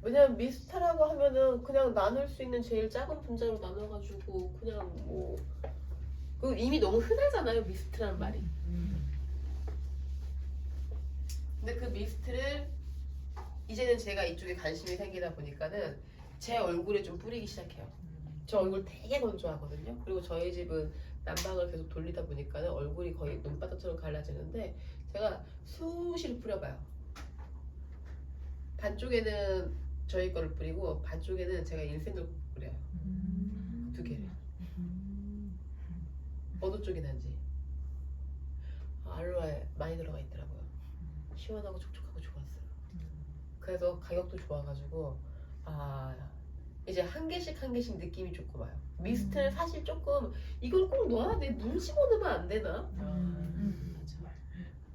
왜냐면 미스트라고 하면은 그냥 나눌 수 있는 제일 작은 분자로 나눠가지고 그냥 뭐, 그 이미 너무 흔하잖아요, 미스트라는 말이. 근데 그 미스트를 이제는 제가 이쪽에 관심이 생기다 보니까는 제 얼굴에 좀 뿌리기 시작해요. 저 얼굴 되게 건조하거든요. 그리고 저희 집은 난방을 계속 돌리다 보니까는 얼굴이 거의 눈바닥처럼 갈라지는데 제가 수시로 뿌려봐요. 반쪽에는 저희 거를 뿌리고 반쪽에는 제가 일생을 뿌려요. 두 개를. 어느 쪽이 난지. 알로에 많이 들어가 있더라고요. 시원하고 촉촉하고 좋았어요. 그래서 가격도 좋아가지고 이제 한 개씩 느낌이 조금 와요. 미스트는 사실 조금 이걸 꼭 넣어야 돼, 물 집어넣으면 안 되나? 맞아.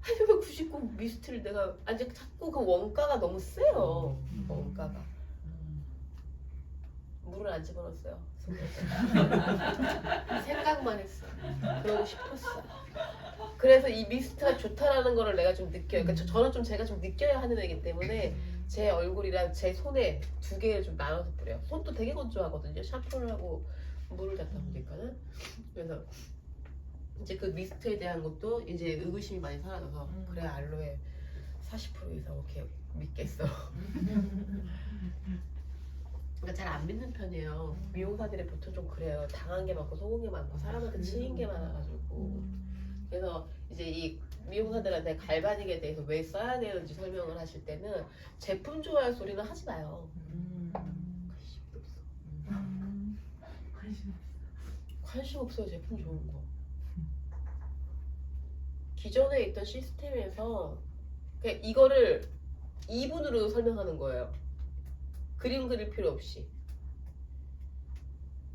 하지만 굳이 꼭 미스트를 내가 자꾸 그 원가가 너무 세요. 원가가. 물을 안 집어넣었어요. 생각만 했어. 그러고 싶었어. 그래서 이 미스트가 좋다라는 거를 내가 좀 느껴요. 그러니까 저는 좀 제가 좀 느껴야 하는 애기 때문에 제 얼굴이랑 제 손에 두 개를 좀 나눠서 뿌려요. 손도 되게 건조하거든요. 샴푸를 하고 물을 닿다 보니까는. 그래서 이제 그 미스트에 대한 것도 이제 의구심이 많이 사라져서 그래, 알로에 40% 이상 이렇게 믿겠어. 그러니까 잘 안 믿는 편이에요. 미용사들이 보통 좀 그래요. 당한 게 많고 속은 게 많고 사람한테 치인 게 많아가지고. 그래서 이제 이 미용사들한테 갈바닉에 대해서 왜 써야 되는지 설명을 하실 때는 제품 좋아할 소리는 하지 마요. 관심 없어요, 제품 좋은 거. 기존에 있던 시스템에서 그냥 이거를 2분으로 설명하는 거예요. 그림 그릴 필요 없이.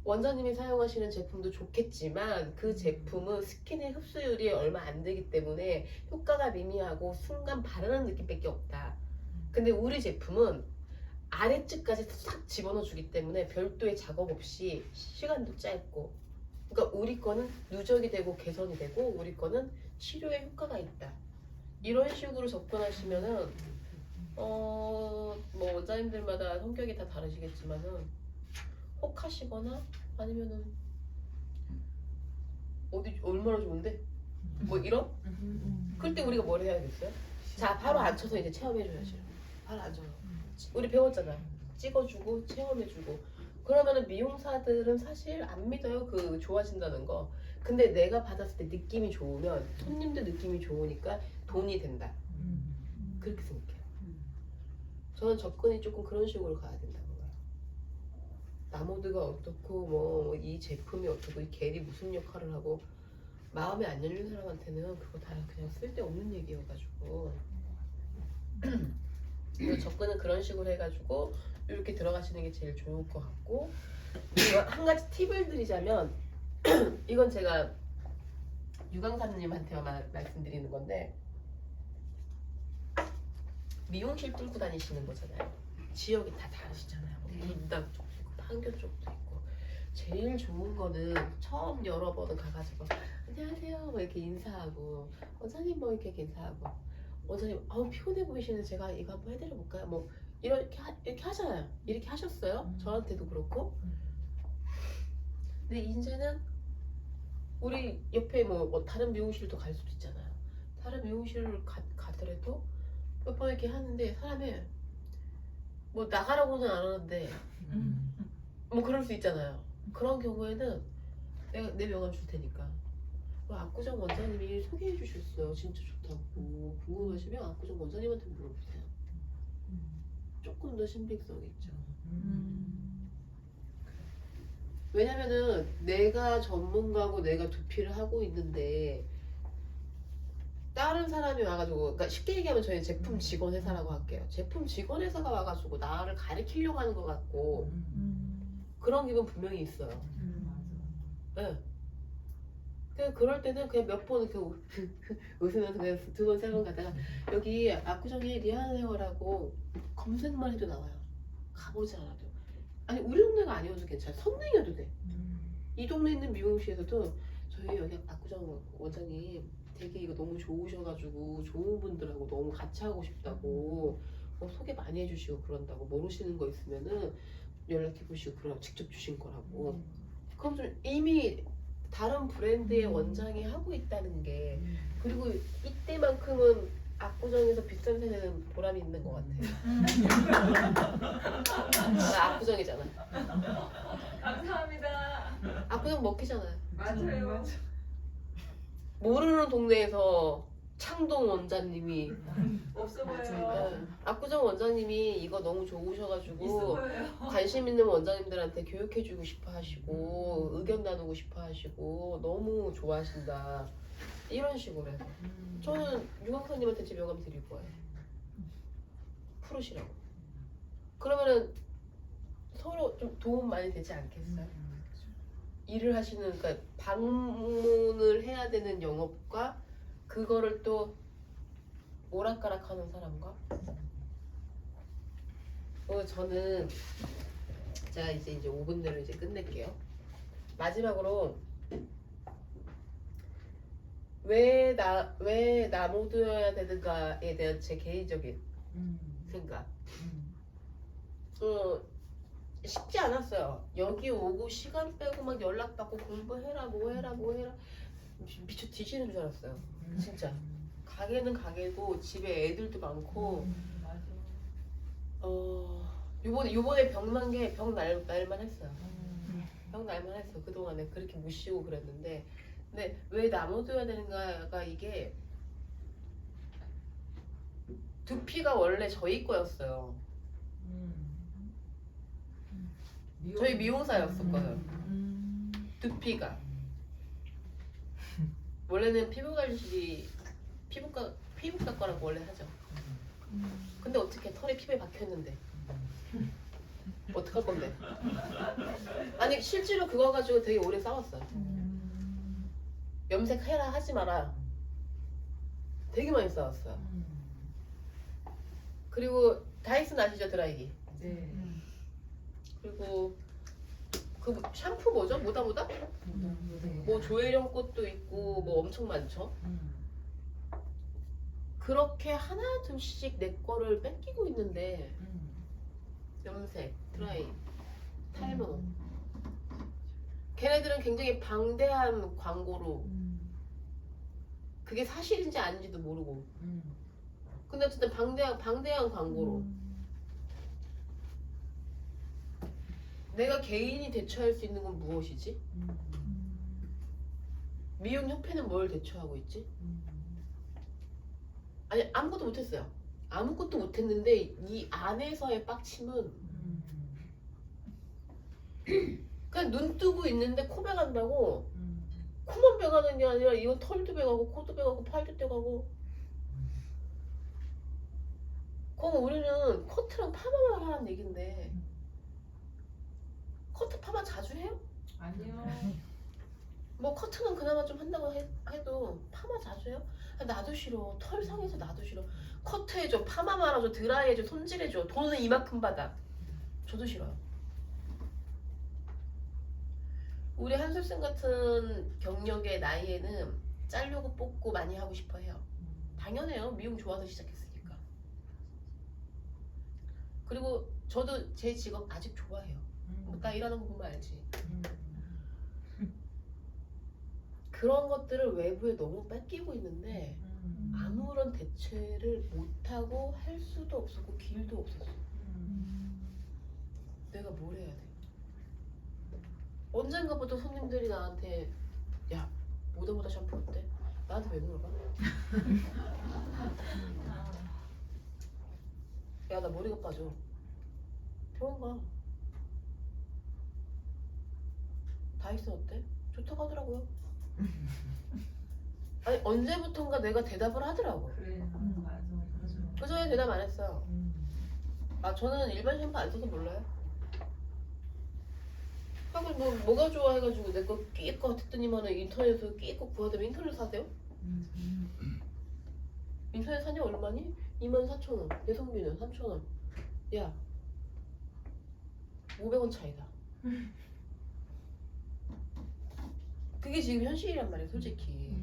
원장님이 사용하시는 제품도 좋겠지만 그 제품은 스킨의 흡수율이 얼마 안 되기 때문에 효과가 미미하고 순간 바르는 느낌밖에 없다. 근데 우리 제품은 아래쪽까지 싹 집어넣어 주기 때문에 별도의 작업 없이 시간도 짧고, 그러니까 우리 거는 누적이 되고 개선이 되고 우리 거는 치료에 효과가 있다. 이런 식으로 접근하시면은 뭐 원장님들마다 성격이 다 다르시겠지만은 혹하시거나 아니면은 어디 얼마나 좋은데 뭐 이런? 그럴 때 우리가 뭘 해야겠어요? 자 바로 앉혀서 이제 체험해줘야지. 바로 앉아요. 우리 배웠잖아. 찍어주고 체험해주고. 그러면은 미용사들은 사실 안 믿어요. 그 좋아진다는 거. 근데 내가 받았을 때 느낌이 좋으면 손님들 느낌이 좋으니까 돈이 된다. 그렇게 생각해요. 저는 접근이 조금 그런 식으로 가야 된다고 봐요. 나모드가 어떻고 뭐 이 제품이 어떻고 이 겔이 무슨 역할을 하고 마음에 안 열린 사람한테는 그거 다 그냥 쓸데없는 얘기여가지고 그래서 접근은 그런 식으로 해가지고 이렇게 들어가시는 게 제일 좋을 것 같고 그리고 한 가지 팁을 드리자면 이건 제가 유강사님한테만 말씀드리는 건데 미용실 뚫고 다니시는 거잖아요. 지역이 다 다르시잖아요. 분당 쪽도 있고 판교 쪽도 있고 제일 좋은 거는 처음 여러 번은 가가지고 안녕하세요 뭐 이렇게 인사하고 원장님 뭐 이렇게 인사하고 원장님 아우 피곤해 보이시는데 제가 이거 한번 해드려 볼까요? 뭐 이렇게 하잖아요. 이렇게 하셨어요. 저한테도 그렇고. 근데 이제는 우리 옆에 뭐 다른 미용실도 갈 수도 있잖아요. 다른 미용실을 가더라도 몇 번 이렇게 하는데 사람이 뭐 나가라고는 안 하는데 뭐 그럴 수 있잖아요. 그런 경우에는 내가 내 명함 줄 테니까 압구정 원장님이 소개해 주셨어요. 진짜 좋다고. 궁금하시면 압구정 원장님한테 물어보세요. 조금 더 신빙성이 있죠. 왜냐면은 내가 전문가고 내가 두피를 하고 있는데 다른 사람이 와가지고 그러니까 쉽게 얘기하면 저희 제품 직원 회사라고 할게요. 제품 직원 회사가 와가지고 나를 가리키려고 하는 것 같고 그런 기분 분명히 있어요. 네. 그럴 때는 그냥 몇 번 이렇게 웃으면서 그냥 2번, 3번 가다가 여기 압구정에 리안 헤어라고 검색만 해도 나와요. 가보지 않아도. 아니 우리 동네가 아니어도 괜찮아. 성능이어도 돼. 이 동네에 있는 미용실에서도 저희 여기 압구정 원장님 되게 이거 너무 좋으셔가지고 좋은 분들하고 너무 같이 하고 싶다고 소개 많이 해주시고 그런다고 모르시는 거 있으면은 연락해보시고 그러고 직접 주신 거라고. 그럼 좀 이미 다른 브랜드의 원장이 하고 있다는 게 그리고 이때만큼은 압구정에서 비싼 세 내는 보람이 있는 것 같아요. 나 압구정이잖아. 감사합니다. 압구정 먹히잖아요. 맞아요. 모르는 동네에서 창동 원장님이 없어 보여요. 네, 압구정 원장님이 이거 너무 있어 좋으셔가지고 보여요. 관심 있는 원장님들한테 교육해주고 싶어 하시고 의견 나누고 싶어 하시고 너무 좋아하신다 이런 식으로 해서 저는 유강사님한테 제 명함 드릴 거예요. 풀으시라고. 그러면은 서로 좀 도움 많이 되지 않겠어요? 일을 하시는 그러니까 방문을 해야 되는 영업과 그거를 또 오락가락하는 사람과 저는 자 이제 5분 내로 이제 끝낼게요. 마지막으로 왜 나모드여야 되는가에 대한 제 개인적인 생각. 쉽지 않았어요. 여기 오고 시간 빼고 막 연락 받고 공부해라 뭐 해라 미쳐 뒤지는 줄 알았어요. 진짜 가게는 가게고 집에 애들도 많고 요번에 병 난 게 병 날만 했어요. 병 날만 했어. 그동안에 그렇게 무시고 그랬는데 근데 왜 나모드여야 되는가가 이게 두피가 원래 저희 거였어요. 저희 미용사였었거든요. 두피가 원래는 피부관리 피부과 거라고 원래 하죠. 근데 어떻게 털이 피부에 박혔는데 어떡할 건데? 아니 실제로 그거 가지고 되게 오래 싸웠어요. 염색해라 하지 마라. 되게 많이 싸웠어요. 그리고 다이슨 아시죠? 드라이기. 네. 그리고 그 샴푸 뭐죠? 뭐다? 뭐 조혜령 꽃도 있고 뭐 엄청 많죠. 그렇게 하나 둘씩 내 거를 뺏기고 있는데 염색, 드라이, 탈모 걔네들은 굉장히 방대한 광고로 그게 사실인지 아닌지도 모르고 근데 어쨌든 방대한 광고로 내가 개인이 대처할 수 있는 건 무엇이지? 미용협회는 뭘 대처하고 있지? 아니 아무것도 못했어요. 아무것도 못했는데 이 안에서의 빡침은 그냥 눈 뜨고 있는데 코 베간다고 코만 베가는 게 아니라 이건 털도 베가고 코도 베가고 팔도 떼가고. 그럼 우리는 커트랑 파마만 하라는 얘긴데 커트 파마 자주 해요? 아니요. 뭐 커트는 그나마 좀 한다고 해도 파마 자주 해요? 아, 나도 싫어. 털 상해서 나도 싫어. 커트해줘, 파마 말아줘, 드라이해줘, 손질해줘. 돈은 이만큼 받아. 저도 싫어요. 우리 한솔쌤 같은 경력의 나이에는 자르고 뽑고 많이 하고 싶어 해요. 당연해요. 미용 좋아서 시작했으니까. 그리고 저도 제 직업 아직 좋아해요. 나 일하는 거 보면 알지. 그런 것들을 외부에 너무 뺏기고 있는데 아무런 대체를 못하고 할 수도 없었고 길도 없었어. 내가 뭘 해야 돼? 언젠가부터 손님들이 나한테 야 모다모다 샴푸 어때? 나한테 왜 물어봐? 야 나 머리가 빠져. 병원 가. 다이슨 어때? 좋다고 하더라고요. 아니 언제부턴가 내가 대답을 하더라고. 그래. 맞아. 그 전에 대답 안 했어요. 아 저는 일반 샴푸 안 써서 몰라요. 하고 뭐가 좋아 해가지고 내 거 끼껏 했더니만은 인터넷에서 끼껏 구하더면 인터넷 사세요? 인터넷 사냐 얼마니? 24,000원. 내성비는 3,000원. 야 500원 차이다. 그게 지금 현실이란 말이야 솔직히.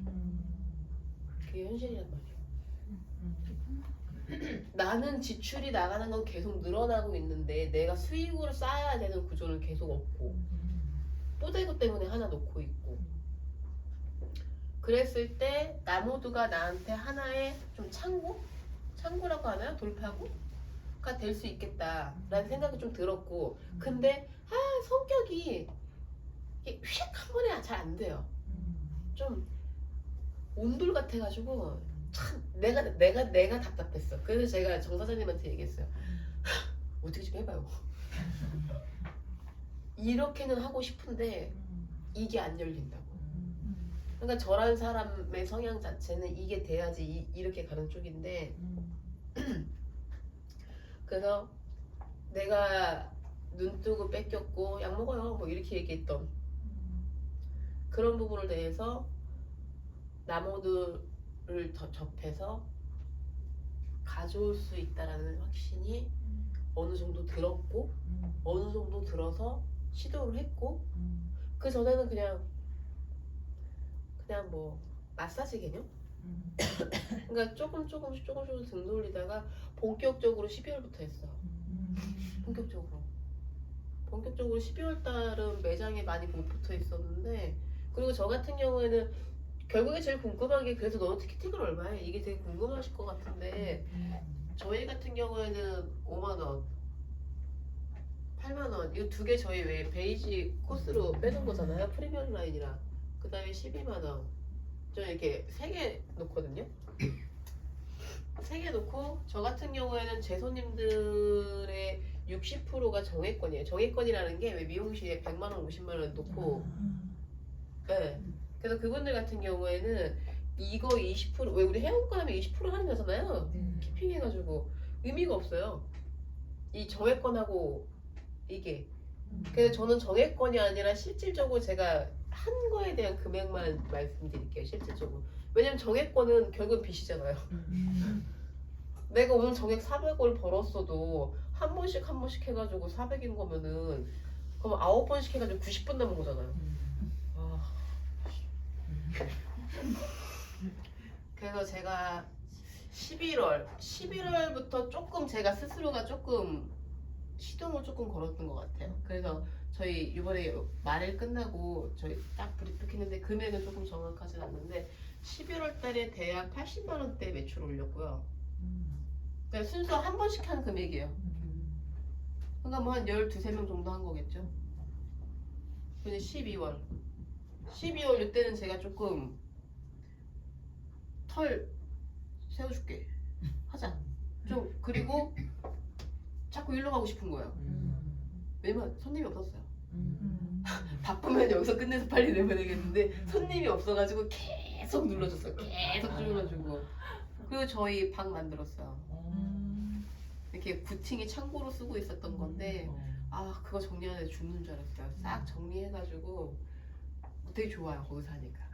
그게 현실이란 말이야. 나는 지출이 나가는 건 계속 늘어나고 있는데 내가 수익으로 쌓아야 되는 구조는 계속 없고 뽀대고 때문에 하나 놓고 있고. 그랬을 때 나모두가 나한테 하나의 좀 창구라고 하나요? 돌파구가 될 수 있겠다라는 생각이 좀 들었고. 근데 성격이 휙 한 번에 잘 안 돼요. 좀 온돌 같아가지고 참 내가 답답했어. 그래서 제가 정 사장님한테 얘기했어요. 어떻게 좀 해봐요. 이렇게는 하고 싶은데 이게 안 열린다고. 그러니까 저란 사람의 성향 자체는 이게 돼야지 이렇게 가는 쪽인데 그래서 내가 눈 뜨고 뺏겼고 약 먹어요 뭐 이렇게 얘기했던 그런 부분을 대해서 나모들을 접해서 가져올 수 있다라는 확신이 어느 정도 들었고 어느 정도 들어서 시도를 했고 그 전에는 그냥 뭐 마사지 개념? 그러니까 조금씩 등 돌리다가 본격적으로 12월부터 했어. 본격적으로 12월 달은 매장에 많이 못 붙어 있었는데 그리고 저 같은 경우에는 결국에 제일 궁금한 게 그래서 너는 티켓팅을 얼마해? 이게 되게 궁금하실 것 같은데 저희 같은 경우에는 5만원 8만원 이거 두 개 저희 왜 베이지 코스로 빼는 거잖아요. 프리미엄 라인이랑 그 다음에 12만원 저 이렇게 3개 놓거든요. 3개 놓고 저 같은 경우에는 제 손님들의 60%가 정액권이에요. 정액권이라는 게 왜 미용실에 100만원 50만원 놓고 네. 그래서 그분들 같은 경우에는 이거 20%왜 우리 회원권 하면 20% 할인하잖아요. 키핑해가지고 의미가 없어요. 이 정액권하고 이게 그래서 저는 정액권이 아니라 실질적으로 제가 한 거에 대한 금액만 말씀드릴게요. 실질적으로. 왜냐면 정액권은 결국은 빚이잖아요. 내가 오늘 정액 400을 벌었어도 한 번씩 해가지고 400인 거면은 그럼 9번씩 해가지고 90분 남은 거잖아요. 그래서 제가 11월부터 조금 제가 스스로가 조금 시동을 조금 걸었던 것 같아요. 그래서 저희 이번에 말일 끝나고 저희 딱 브리핑했는데 금액은 조금 정확하진 않는데 11월 달에 대략 80만 원대 매출 올렸고요. 그러니까 순서 한 번씩 하는 금액이에요. 그러니까 뭐 한 12~13명 정도 한 거겠죠. 근데 12월 이때는 제가 조금 털 세워줄게 하자 좀. 그리고 자꾸 일로 가고 싶은 거예요. 왜냐면 손님이 없었어요. 바쁘면 여기서 끝내서 빨리 내보내겠는데 손님이 없어가지고 계속 눌러줬어요. 계속 눌러주고. 그리고 저희 방 만들었어요. 이렇게 구팅이 창고로 쓰고 있었던 건데 아 그거 정리하는데 죽는 줄 알았어요. 싹 정리해가지고 되게 좋아요. 거기서 하니까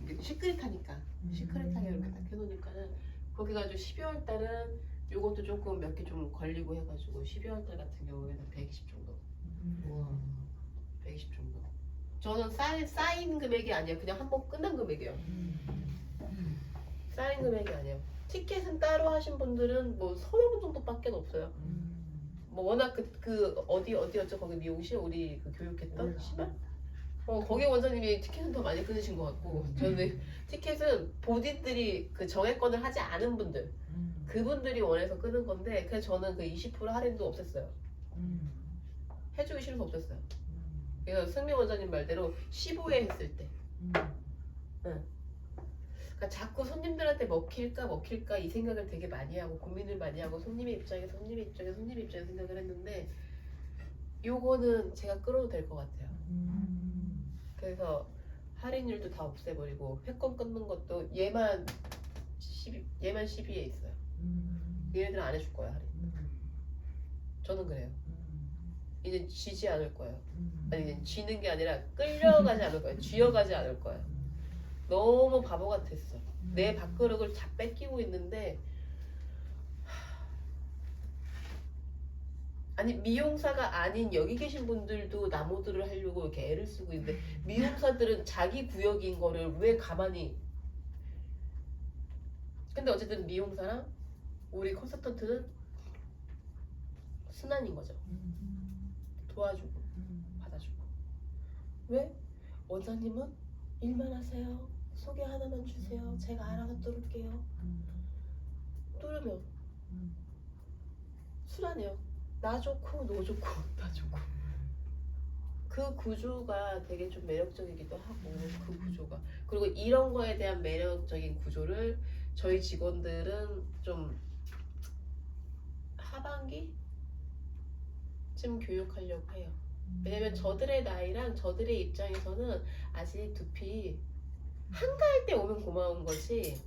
이게 시크릿하니까 시크릿하게 이렇게 딱 해놓으니까는 그렇게 해가지고 12월 달은 요것도 조금 몇 개 좀 걸리고 해가지고 12월 달 같은 경우에는 120 정도. 120 정도. 저는 쌓인 금액이 아니에요. 그냥 한 번 끝난 금액이에요. 쌓인 금액이 아니에요. 티켓은 따로 하신 분들은 뭐 3분 정도밖에 없어요. 뭐 워낙 어디였죠? 거기 미용실 우리 그 교육했던 시발? 거기 원장님이 티켓은 더 많이 끊으신 것 같고 저는 티켓은 본인들이 그 정액권을 하지 않은 분들 그분들이 원해서 끊은 건데 그래서 저는 그 20% 할인도 없앴어요. 해주기 싫어서 없앴어요. 그래서 승미 원장님 말대로 15회 했을 때 그러니까 자꾸 손님들한테 먹힐까 이 생각을 되게 많이 하고 고민을 많이 하고 손님의 입장에서 생각을 했는데 요거는 제가 끌어도 될 것 같아요. 그래서 할인율도 다 없애버리고 회권 끊는 것도 얘만 12에 있어요. 얘네들은 안 해줄 거야 할인. 저는 그래요. 이제 지지 않을 거예요. 아니 이제 지는 게 아니라 끌려가지 않을 거예요. 쥐어가지 않을 거예요. 너무 바보 같았어. 내 밥그릇을 다 뺏기고 있는데 아니 미용사가 아닌 여기 계신 분들도 나모들을 하려고 이렇게 애를 쓰고 있는데 미용사들은 자기 구역인 거를 왜 가만히. 근데 어쨌든 미용사랑 우리 컨설턴트는 순환인 거죠. 도와주고 받아주고. 왜? 원장님은 일만 하세요. 소개 하나만 주세요. 제가 알아서 뚫을게요. 뚫으면 순환이요. 나 좋고 너 좋고 나 좋고. 그 구조가 되게 좀 매력적이기도 하고 그 구조가. 그리고 이런 거에 대한 매력적인 구조를 저희 직원들은 좀 하반기쯤 교육하려고 해요. 왜냐면 저들의 나이랑 저들의 입장에서는 아직 두피 한가할 때 오면 고마운 거지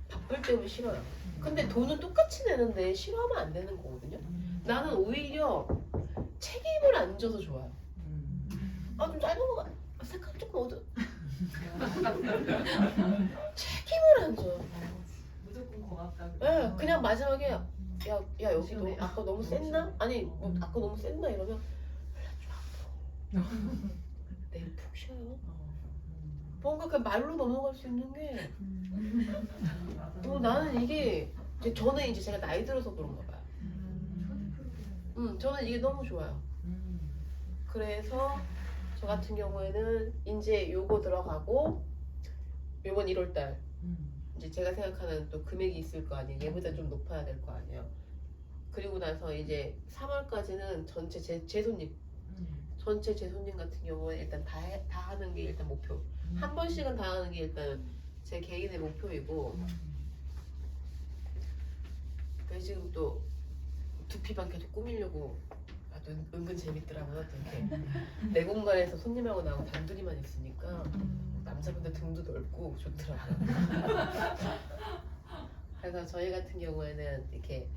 바쁠 때 오면 싫어요. 근데 돈은 똑같이 내는데 싫어하면 안 되는 거거든요. 나는 오히려 책임을 안 져서 좋아요. 아 좀 짧은 거 같아. 색깔 조금 어두. 책임을 안 져. 무조건 고맙다. 네, 그냥 마지막에 야 여기 너 아까 너무 셌나? 아니 뭐 아까 너무 셌나 이러면 좀 아파. 내일 푹 쉬어요. 뭔가 그 말로 넘어갈 수 있는 게 나는 이게 저는 이제 제가 나이 들어서 그런가 봐요. 저는 이게 너무 좋아요. 그래서 저 같은 경우에는 이제 요거 들어가고 요번 1월달 이제 제가 생각하는 또 금액이 있을 거 아니에요. 얘보다 좀 높아야 될 거 아니에요. 그리고 나서 이제 3월까지는 전체 제 손님 전체 제 손님 같은 경우는 일단 다 하는 게 일단 목표. 한 번씩은 다 하는 게 일단 제 개인의 목표이고. 그래서 지금 또 두피방 계속 꾸미려고 은근 재밌더라고요. 이렇게 내 공간에서 손님하고 나하고 단둘이만 있으니까 남자분들 등도 넓고 좋더라고요. 그래서 저희 같은 경우에는 이렇게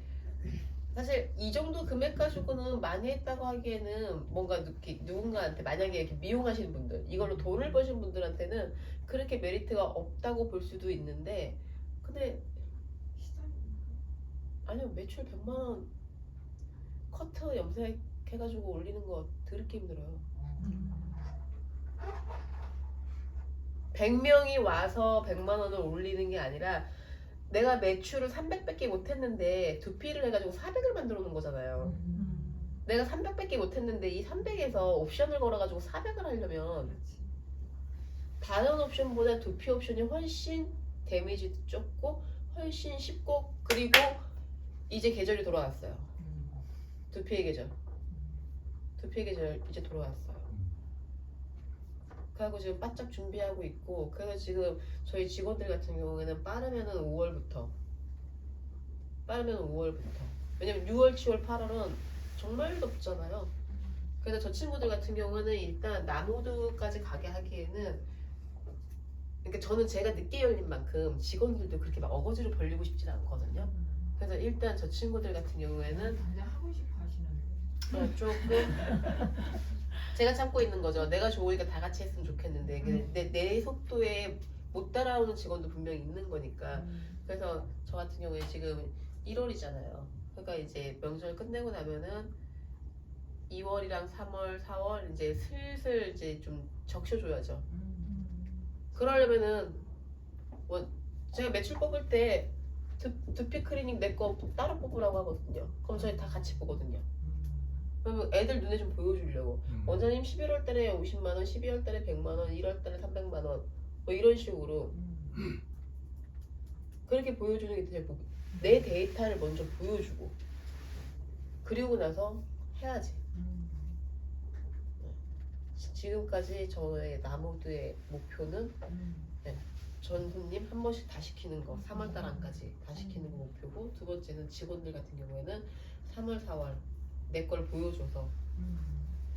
사실 이 정도 금액 가지고는 많이 했다고 하기에는 뭔가 누군가한테 만약에 이렇게 미용하시는 분들 이걸로 돈을 버신 분들한테는 그렇게 메리트가 없다고 볼 수도 있는데 근데 아니요 매출 100만 원 커트 염색해가지고 올리는 거 더럽게 힘들어요. 100명이 와서 100만 원을 올리는 게 아니라 내가 매출을 300밖에 못했는데 두피를 해가지고 400을 만들어 놓은 거잖아요. 내가 300밖에 못했는데 이 300에서 옵션을 걸어가지고 400을 하려면 다른 옵션보다 두피 옵션이 훨씬 데미지도 적고 훨씬 쉽고 그리고 이제 계절이 돌아왔어요. 두피의 계절. 두피의 계절 이제 돌아왔어요. 그리고 지금 바짝 준비하고 있고, 그래서 지금 저희 직원들 같은 경우에는 빠르면은 5월부터. 왜냐면 6월, 7월, 8월은 정말 덥잖아요. 그래서 저 친구들 같은 경우는 일단 남호두까지 가게 하기에는, 그러니까 저는 제가 늦게 열린 만큼 직원들도 그렇게 막 어거지로 벌리고 싶진 않거든요. 그래서 일단 저 친구들 같은 경우에는 그냥 하고 싶어 하시는데. 조금 제가 참고 있는 거죠. 내가 좋으니까 다 같이 했으면 좋겠는데 내 속도에 못 따라오는 직원도 분명히 있는 거니까. 그래서 저 같은 경우에 지금 1월이잖아요. 그러니까 이제 명절 끝내고 나면은 2월이랑 3월, 4월 이제 슬슬 이제 좀 적셔줘야죠. 그러려면은 제가 매출 뽑을 때 두피 클리닉 내 거 따로 뽑으라고 하거든요. 그럼 저희 다 같이 보거든요. 그러면 애들 눈에 좀 보여주려고. 원장님 11월 달에 50만 원, 12월 달에 100만 원, 1월 달에 300만 원, 뭐 이런 식으로 그렇게 보여주는 게 되고, 내 데이터를 먼저 보여주고 그리고 나서 해야지. 지금까지 저의 남호두의 목표는 전 손님 한 번씩 다 시키는 거, 3월달 안까지 다 시키는 거 목표고, 두 번째는 직원들 같은 경우에는 3월, 4월 내 걸 보여줘서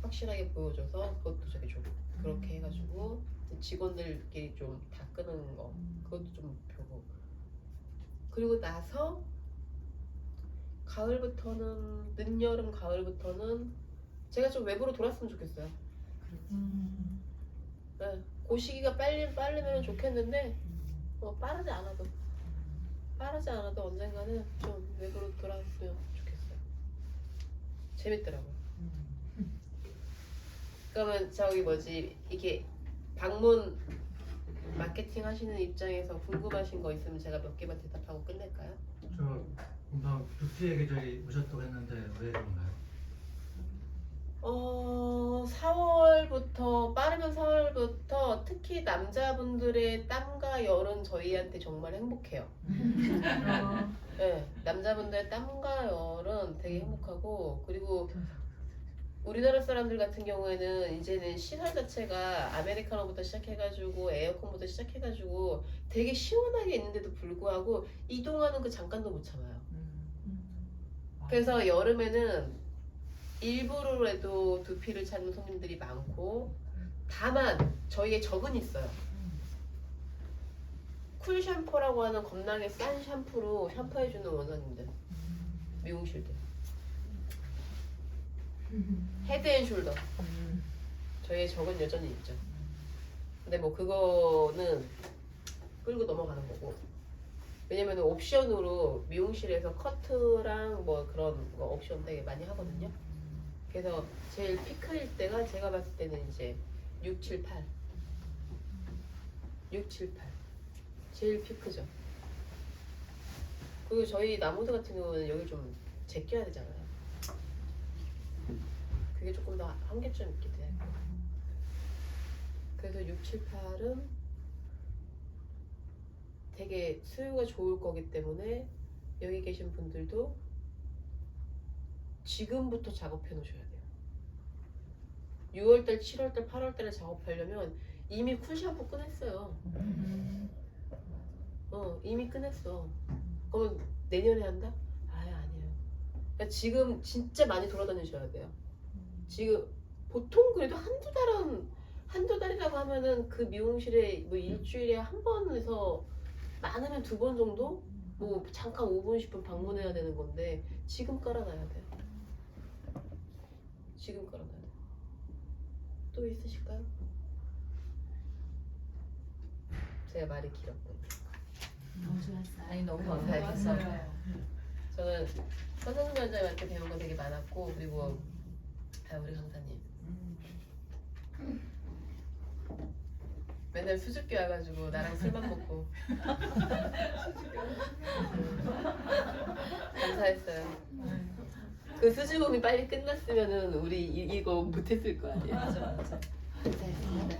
확실하게 보여줘서 그것도 저기 좀 그렇게 해가지고 직원들끼리 좀 다 끄는 거, 그것도 좀 목표고. 그리고 나서 가을부터는, 늦여름 가을부터는 제가 좀 외부로 돌았으면 좋겠어요. 네, 그 시기가 빠르면 좋겠는데 빠르지 않아도 언젠가는 좀 외부로 돌아왔으면 좋겠어요. 재밌더라고요. 그러면 저기 뭐지, 이게 방문 마케팅 하시는 입장에서 궁금하신 거 있으면 제가 몇 개만 대답하고 끝낼까요? 저 금방 두피의 계절이 오셨다고 했는데 왜 그런가요? 4월부터, 빠르면 4월부터 특히 남자분들의 땀과 열은 저희한테 정말 행복해요. 네, 남자분들의 땀과 열은 되게 행복하고, 그리고 우리나라 사람들 같은 경우에는 이제는 시설 자체가 아메리카노부터 시작해가지고 에어컨부터 시작해가지고 되게 시원하게 있는데도 불구하고 이동하는 그 잠깐도 못 참아요. 그래서 여름에는 일부러라도 두피를 찾는 손님들이 많고, 다만 저희의 적은 있어요. 쿨 샴푸라고 하는 겁나게 싼 샴푸로 샴푸해주는 원장님들, 미용실들. 헤드앤숄더 저희의 적은 여전히 있죠. 근데 뭐 그거는 끌고 넘어가는 거고, 왜냐면 옵션으로 미용실에서 커트랑 뭐 그런 거 옵션 되게 많이 하거든요. 그래서 제일 피크일 때가 제가 봤을 때는 이제 6, 7, 8 제일 피크죠. 그리고 저희 남호두 같은 경우는 여기 좀 제껴야 되잖아요. 그게 조금 더 한계점 있기도 해요. 그래서 6, 7, 8은 되게 수요가 좋을 거기 때문에 여기 계신 분들도 지금부터 작업해 놓으셔야 돼요. 6월달, 7월달, 8월달에 작업하려면 이미 쿨 샴푸 꺼냈어요. 이미 꺼냈어. 그러면 내년에 한다? 아니에요. 그러니까 지금 진짜 많이 돌아다니셔야 돼요. 지금 보통 그래도 한두 달이라고 하면은 그 미용실에 뭐 일주일에 한 번에서 많으면 2번 정도? 뭐 잠깐 5분, 10분 방문해야 되는 건데 지금 깔아놔야 돼요. 지금 깔아놔야 돼요. 또 있으실까요? 제가 말이 길었군요. 너무 좋았어요. 아니 너무 감사했어요. 저는 선생님 원장님한테 배운 거 되게 많았고, 그리고 우리 강사님 맨날 수줍게 와가지고 나랑 술만 먹고 감사했어요. 그 수줍음이 빨리 끝났으면은 우리 이거 못했을 거 아니에요. 맞아. 감사했습니다.